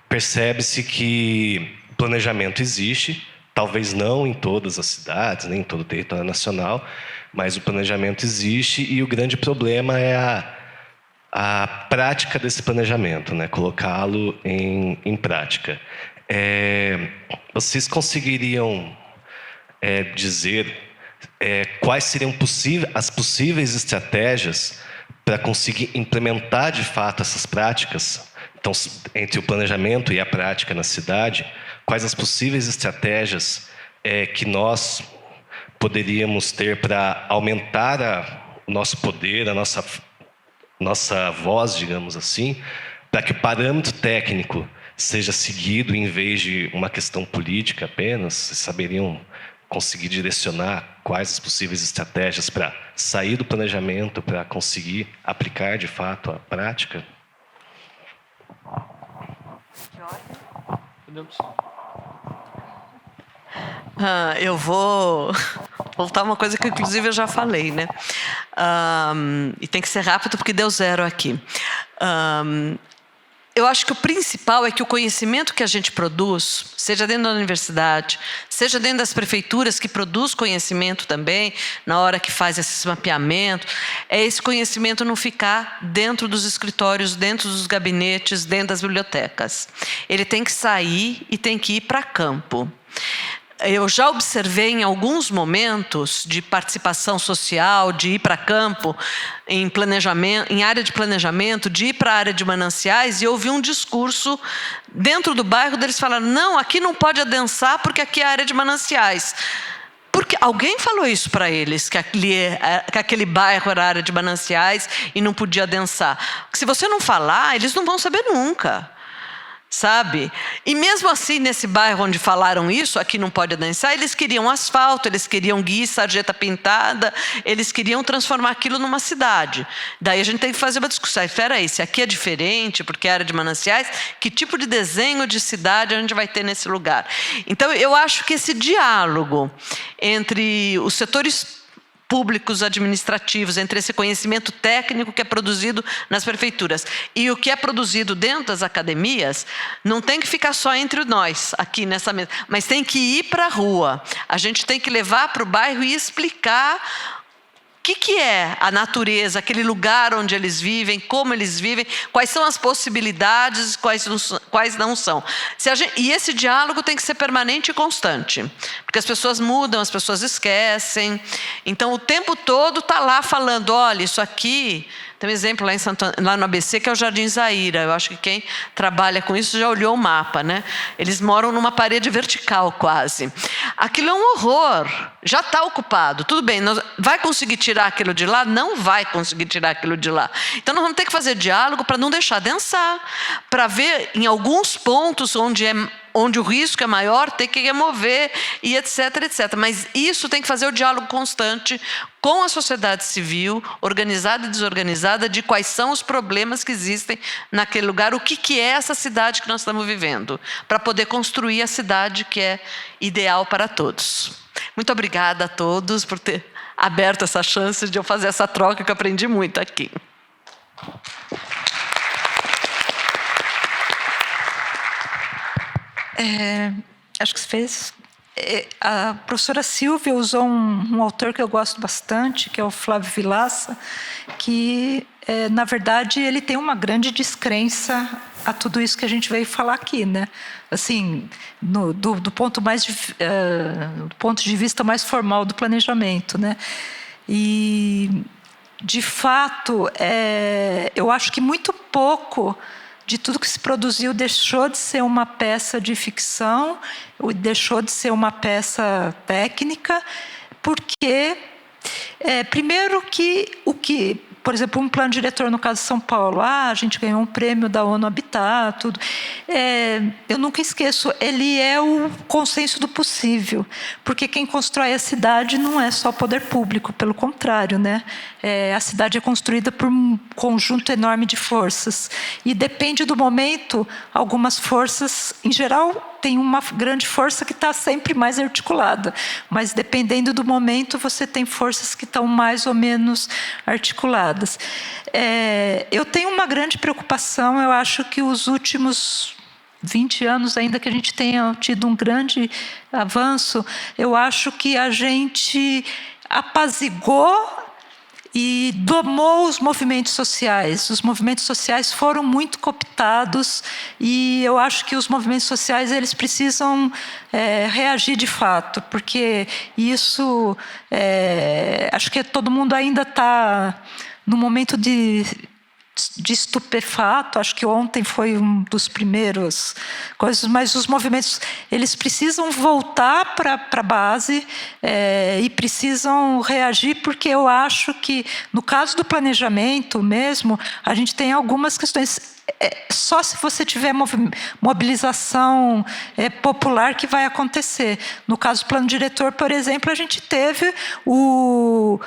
percebe-se que o planejamento existe, talvez não em todas as cidades, nem em todo o território nacional, mas o planejamento existe e o grande problema é a prática desse planejamento, né? Colocá-lo em prática. Vocês conseguiriam dizer quais seriam as possíveis estratégias para conseguir implementar de fato essas práticas? Então, entre o planejamento e a prática na cidade, quais as possíveis estratégias que nós poderíamos ter para aumentar o nosso poder, a nossa voz, digamos assim, para que o parâmetro técnico seja seguido em vez de uma questão política apenas? Vocês saberiam conseguir direcionar quais as possíveis estratégias para sair do planejamento, para conseguir aplicar de fato a prática? Eu vou voltar a uma coisa que, inclusive, eu já falei, né? E tem que ser rápido porque deu 0 aqui. Eu acho que o principal é que o conhecimento que a gente produz, seja dentro da universidade, seja dentro das prefeituras que produz conhecimento também, na hora que faz esse mapeamento, é esse conhecimento não ficar dentro dos escritórios, dentro dos gabinetes, dentro das bibliotecas. Ele tem que sair e tem que ir para campo. Eu já observei em alguns momentos de participação social, de ir para campo, em planejamento, em área de planejamento, de ir para a área de mananciais, e eu ouvi um discurso dentro do bairro deles falando: não, aqui não pode adensar porque aqui é a área de mananciais. Porque alguém falou isso para eles, que aquele bairro era a área de mananciais e não podia adensar. Porque se você não falar, eles não vão saber nunca. Sabe? E mesmo assim, nesse bairro onde falaram isso, aqui não pode adensar, eles queriam asfalto, eles queriam guia, sarjeta pintada, eles queriam transformar aquilo numa cidade. Daí a gente tem que fazer uma discussão. Espera aí, se aqui é diferente, porque é área de mananciais, que tipo de desenho de cidade a gente vai ter nesse lugar? Então, eu acho que esse diálogo entre os setores públicos administrativos, entre esse conhecimento técnico que é produzido nas prefeituras e o que é produzido dentro das academias, não tem que ficar só entre nós, aqui nessa mesa, mas tem que ir para a rua. A gente tem que levar para o bairro e explicar o que é a natureza, aquele lugar onde eles vivem, como eles vivem, quais são as possibilidades, quais não são. E esse diálogo tem que ser permanente e constante, porque as pessoas mudam, as pessoas esquecem. Então, o tempo todo está lá falando: olha, isso aqui... Tem um exemplo lá no ABC, que é o Jardim Zaira. Eu acho que quem trabalha com isso já olhou o mapa, né? Eles moram numa parede vertical, quase. Aquilo é um horror. Já está ocupado. Tudo bem, vai conseguir tirar aquilo de lá? Não vai conseguir tirar aquilo de lá. Então, nós vamos ter que fazer diálogo para não deixar densar, para ver em alguns pontos onde o risco é maior, tem que remover, e etc, etc. Mas isso tem que fazer o diálogo constante com a sociedade civil, organizada e desorganizada, de quais são os problemas que existem naquele lugar, o que é essa cidade que nós estamos vivendo, para poder construir a cidade que é ideal para todos. Muito obrigada a todos por ter aberto essa chance de eu fazer essa troca, que eu aprendi muito aqui. Acho que você fez... A professora Silvia usou um autor que eu gosto bastante, que é o Flávio Vilaça, que, na verdade, ele tem uma grande descrença a tudo isso que a gente veio falar aqui, né? Assim, do ponto de vista mais formal do planejamento, né? E, de fato, eu acho que muito pouco de tudo que se produziu deixou de ser uma peça de ficção, deixou de ser uma peça técnica, porque, primeiro, por exemplo, um plano diretor no caso de São Paulo, a gente ganhou um prêmio da ONU Habitat, tudo. Eu nunca esqueço, ele é o consenso do possível, porque quem constrói a cidade não é só o poder público, pelo contrário, né? A cidade é construída por um conjunto enorme de forças, e depende do momento, algumas forças, em geral, tem uma grande força que está sempre mais articulada, mas dependendo do momento, você tem forças que estão mais ou menos articuladas. Eu tenho uma grande preocupação, eu acho que os últimos 20 anos, ainda que a gente tenha tido um grande avanço, eu acho que a gente apazigou e domou os movimentos sociais. Os movimentos sociais foram muito cooptados, e eu acho que os movimentos sociais eles precisam reagir de fato, porque isso, acho que todo mundo ainda está no momento de estupefato. Acho que ontem foi um dos primeiros coisas, mas os movimentos eles precisam voltar para a base e precisam reagir, porque eu acho que no caso do planejamento mesmo a gente tem algumas questões. só se você tiver mobilização popular que vai acontecer. No caso do plano diretor, por exemplo, a gente teve o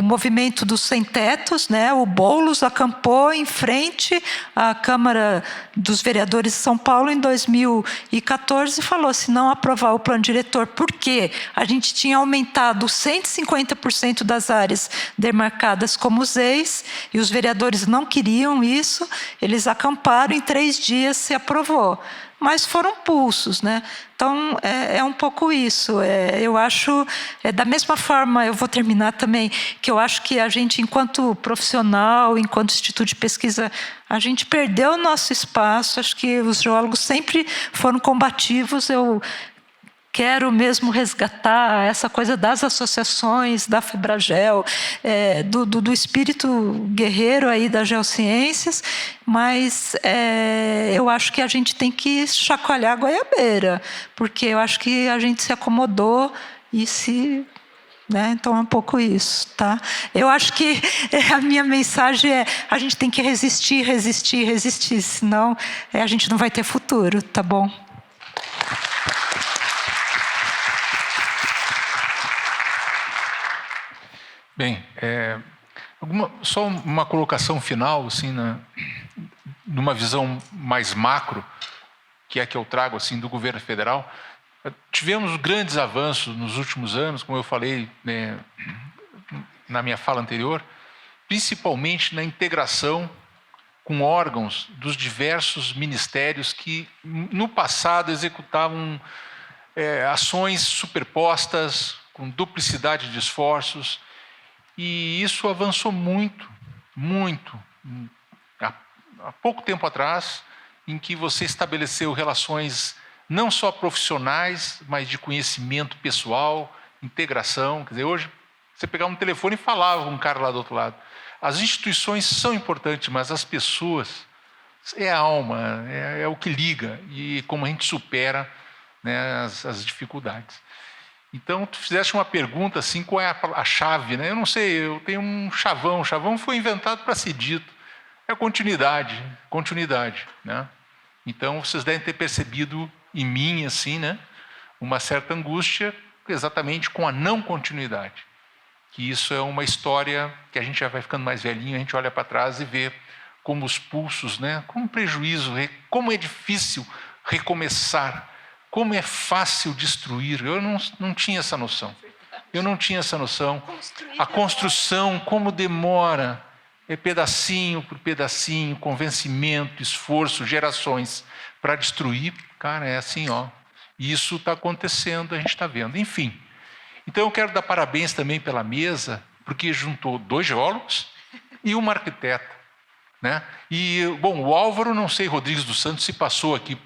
movimento dos sem-tetos, né? O Boulos acampou em frente à Câmara dos Vereadores de São Paulo em 2014 e falou: se não aprovar o plano diretor, porque a gente tinha aumentado 150% das áreas demarcadas como ZEIs, e os vereadores não queriam isso, eles acamparam, em 3 dias se aprovou. Mas foram pulsos, né? Então, é um pouco isso. Eu acho, da mesma forma, eu vou terminar também, que eu acho que a gente, enquanto profissional, enquanto instituto de pesquisa, a gente perdeu o nosso espaço. Acho que os geólogos sempre foram combativos. Eu quero mesmo resgatar essa coisa das associações, da Febragel, do espírito guerreiro aí das geociências, mas eu acho que a gente tem que chacoalhar a goiabeira, porque eu acho que a gente se acomodou e se... Né? Então é um pouco isso, tá? Eu acho que a minha mensagem é: a gente tem que resistir, resistir, resistir, senão a gente não vai ter futuro, tá bom? Bem, só uma colocação final, assim, numa visão mais macro, que é que eu trago assim do governo federal. Tivemos grandes avanços nos últimos anos, como eu falei, né, na minha fala anterior, principalmente na integração com órgãos dos diversos ministérios que no passado executavam ações superpostas, com duplicidade de esforços. E isso avançou muito, muito. Há pouco tempo atrás, em que você estabeleceu relações não só profissionais, mas de conhecimento pessoal, integração. Quer dizer, hoje, você pegava um telefone e falava com um cara lá do outro lado. As instituições são importantes, mas as pessoas é a alma, é o que liga e como a gente supera, né, as dificuldades. Então, tu fizeste uma pergunta assim, qual é a chave, né? Eu não sei, eu tenho um chavão. O chavão foi inventado para ser dito. É continuidade, né? Então, vocês devem ter percebido em mim, assim, né, uma certa angústia exatamente com a não continuidade. Que isso é uma história que a gente já vai ficando mais velhinho, a gente olha para trás e vê como os pulsos, né, como prejuízo, como é difícil recomeçar, como é fácil destruir. Eu não tinha essa noção. A construção, como demora, pedacinho por pedacinho, convencimento, esforço, gerações para destruir. Cara, é assim, ó. E isso está acontecendo, a gente está vendo. Enfim. Então eu quero dar parabéns também pela mesa, porque juntou 2 geólogos e uma arquiteta, né? E, bom, o Álvaro, não sei, Rodrigues dos Santos, se passou aqui,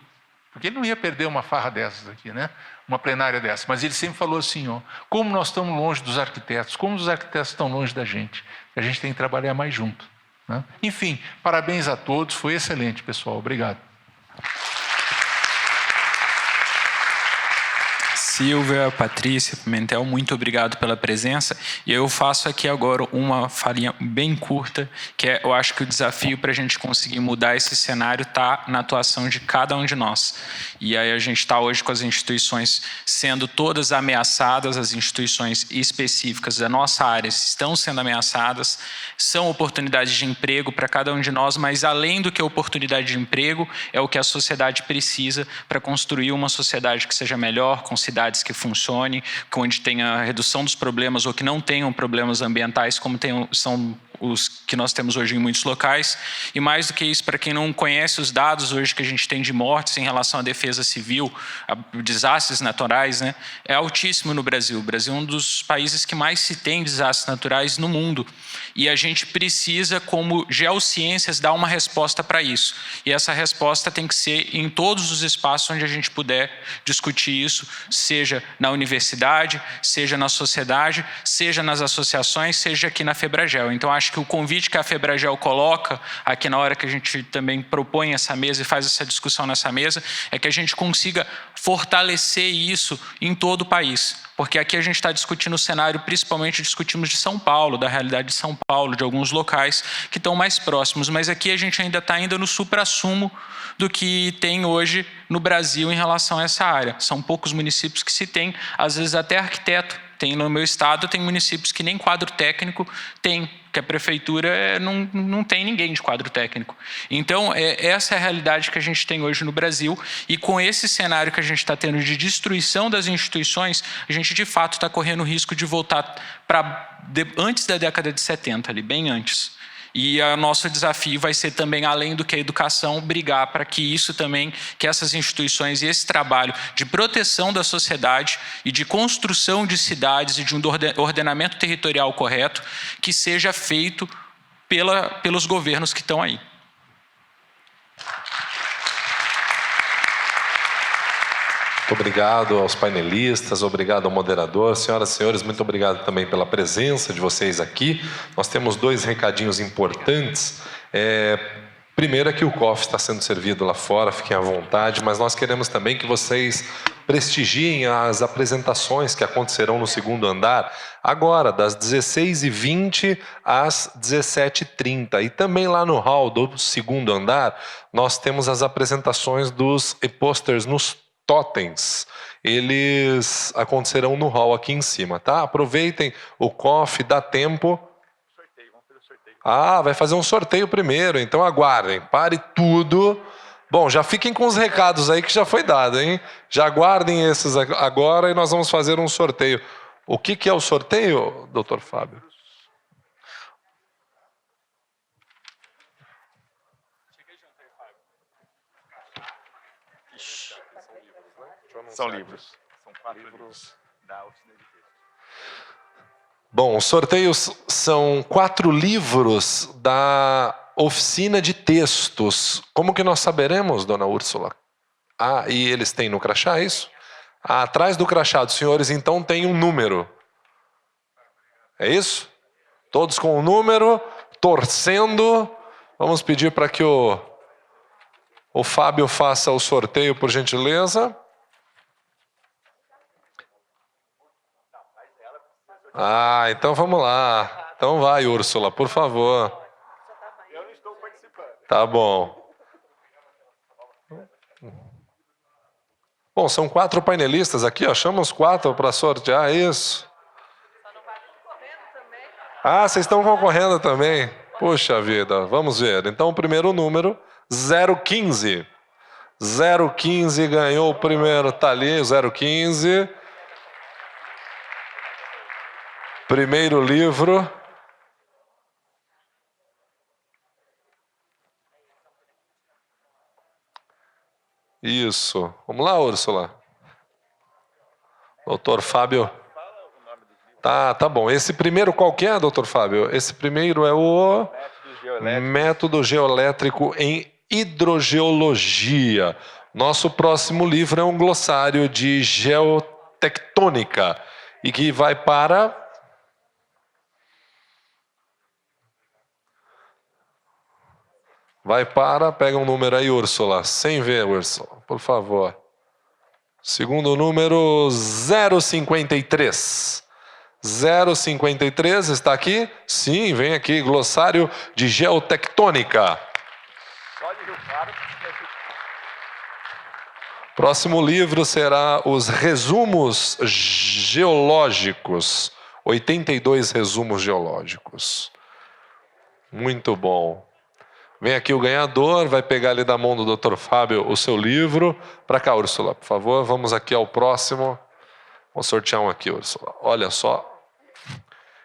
porque ele não ia perder uma farra dessas aqui, né? Uma plenária dessa. Mas ele sempre falou assim, ó, como nós estamos longe dos arquitetos, como os arquitetos estão longe da gente. A gente tem que trabalhar mais junto, né? Enfim, parabéns a todos, foi excelente, pessoal. Obrigado. Silvia, Patrícia, Pimentel, muito obrigado pela presença. E eu faço aqui agora uma falinha bem curta, que eu acho que o desafio para a gente conseguir mudar esse cenário está na atuação de cada um de nós. E aí a gente está hoje com as instituições sendo todas ameaçadas, as instituições específicas da nossa área estão sendo ameaçadas, são oportunidades de emprego para cada um de nós, mas além do que a oportunidade de emprego, é o que a sociedade precisa para construir uma sociedade que seja melhor, com cidades que funcionem, onde tenha redução dos problemas ou que não tenham problemas ambientais, como são os que nós temos hoje em muitos locais. E mais do que isso, para quem não conhece os dados hoje que a gente tem de mortes em relação à defesa civil, a desastres naturais, né, é altíssimo no Brasil. O Brasil é um dos países que mais se tem desastres naturais no mundo. E a gente precisa, como geociências, dar uma resposta para isso. E essa resposta tem que ser em todos os espaços onde a gente puder discutir isso, seja na universidade, seja na sociedade, seja nas associações, seja aqui na Febragel. Então, acho acho que o convite que a FEBRAGEL coloca aqui na hora que a gente também propõe essa mesa e faz essa discussão nessa mesa, é que a gente consiga fortalecer isso em todo o país. Porque aqui a gente está discutindo o cenário, principalmente discutimos de São Paulo, da realidade de São Paulo, de alguns locais que estão mais próximos. Mas aqui a gente ainda está no suprassumo do que tem hoje no Brasil em relação a essa área. São poucos municípios que se tem, às vezes até arquiteto. Tem no meu estado, tem municípios que nem quadro técnico tem, que a prefeitura não tem ninguém de quadro técnico. Então, essa é a realidade que a gente tem hoje no Brasil, e com esse cenário que a gente está tendo de destruição das instituições, a gente de fato está correndo o risco de voltar para antes da década de 70, ali, bem antes. E o nosso desafio vai ser também, além do que a educação, brigar para que isso também, que essas instituições e esse trabalho de proteção da sociedade e de construção de cidades e de um ordenamento territorial correto, que seja feito pelos governos que estão aí. Muito obrigado aos painelistas, obrigado ao moderador. Senhoras e senhores, muito obrigado também pela presença de vocês aqui. Nós temos 2 recadinhos importantes. Primeiro é que o coffee está sendo servido lá fora, fiquem à vontade, mas nós queremos também que vocês prestigiem as apresentações que acontecerão no 2º andar, agora, das 16h20 às 17h30. E também lá no hall do 2º andar, nós temos as apresentações dos e-posters nos totens. Eles acontecerão no hall aqui em cima, tá? Aproveitem o coffee, dá tempo. Ah, vai fazer um sorteio primeiro, então aguardem, pare tudo. Bom, já fiquem com os recados aí que já foi dado, hein? Já aguardem esses agora e nós vamos fazer um sorteio. O que é o sorteio, doutor Fábio? São livros. São 4 livros da oficina de texto. Bom, os sorteios são 4 livros da oficina de textos. Como que nós saberemos, dona Úrsula? Ah, e eles têm no crachá, é isso? Ah, atrás do crachá dos senhores, então, tem um número. É isso? Todos com o número, torcendo. Vamos pedir para que o Fábio faça o sorteio, por gentileza. Ah, então vamos lá. Então vai, Úrsula, por favor. Eu não estou participando. Tá bom. Bom, são 4 painelistas aqui, ó. Chama os 4 para sortear isso. Ah, vocês estão concorrendo também? Puxa vida, vamos ver. Então, o primeiro número, 015. 015 ganhou o primeiro, tá ali, 015. Primeiro livro. Isso. Vamos lá, Úrsula. Doutor Fábio. Tá bom. Esse primeiro qual que é, doutor Fábio? Esse primeiro é o Método Geoelétrico em Hidrogeologia. Nosso próximo livro é um glossário de geotectônica e que vai para... Pega um número aí, Úrsula, sem ver, Úrsula, por favor. Segundo número, 053. 053 está aqui? Sim, vem aqui, glossário de geotectônica. Próximo livro será os resumos geológicos. 82 resumos geológicos. Muito bom. Vem aqui o ganhador, vai pegar ali da mão do Dr. Fábio o seu livro. Para cá, Úrsula, por favor. Vamos aqui ao próximo. Vamos sortear um aqui, Úrsula. Olha só.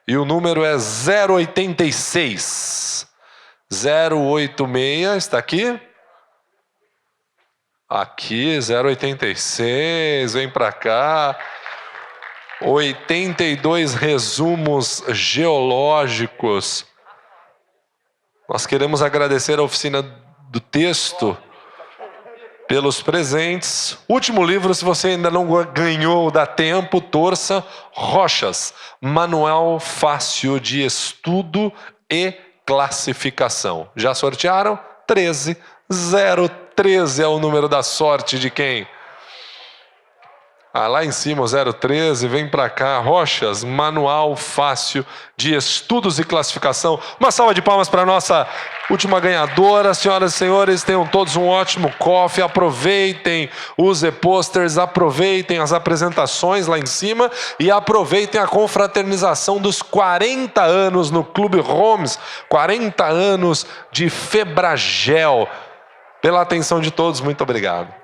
E o número é 086. 086, está aqui? Aqui, 086, vem para cá. 82 resumos geológicos. Nós queremos agradecer à oficina do texto pelos presentes. Último livro, se você ainda não ganhou, dá tempo, torça. Rochas, Manual Fácil de Estudo e classificação. Já sortearam? 13. 013 é o número da sorte de quem? Lá em cima, o 013, vem para cá, Rochas, Manual Fácil de Estudos e Classificação. Uma salva de palmas para a nossa última ganhadora. Senhoras e senhores, tenham todos um ótimo coffee, aproveitem os e-posters, aproveitem as apresentações lá em cima e aproveitem a confraternização dos 40 anos no Clube Holmes, 40 anos de Febragel. Pela atenção de todos, muito obrigado.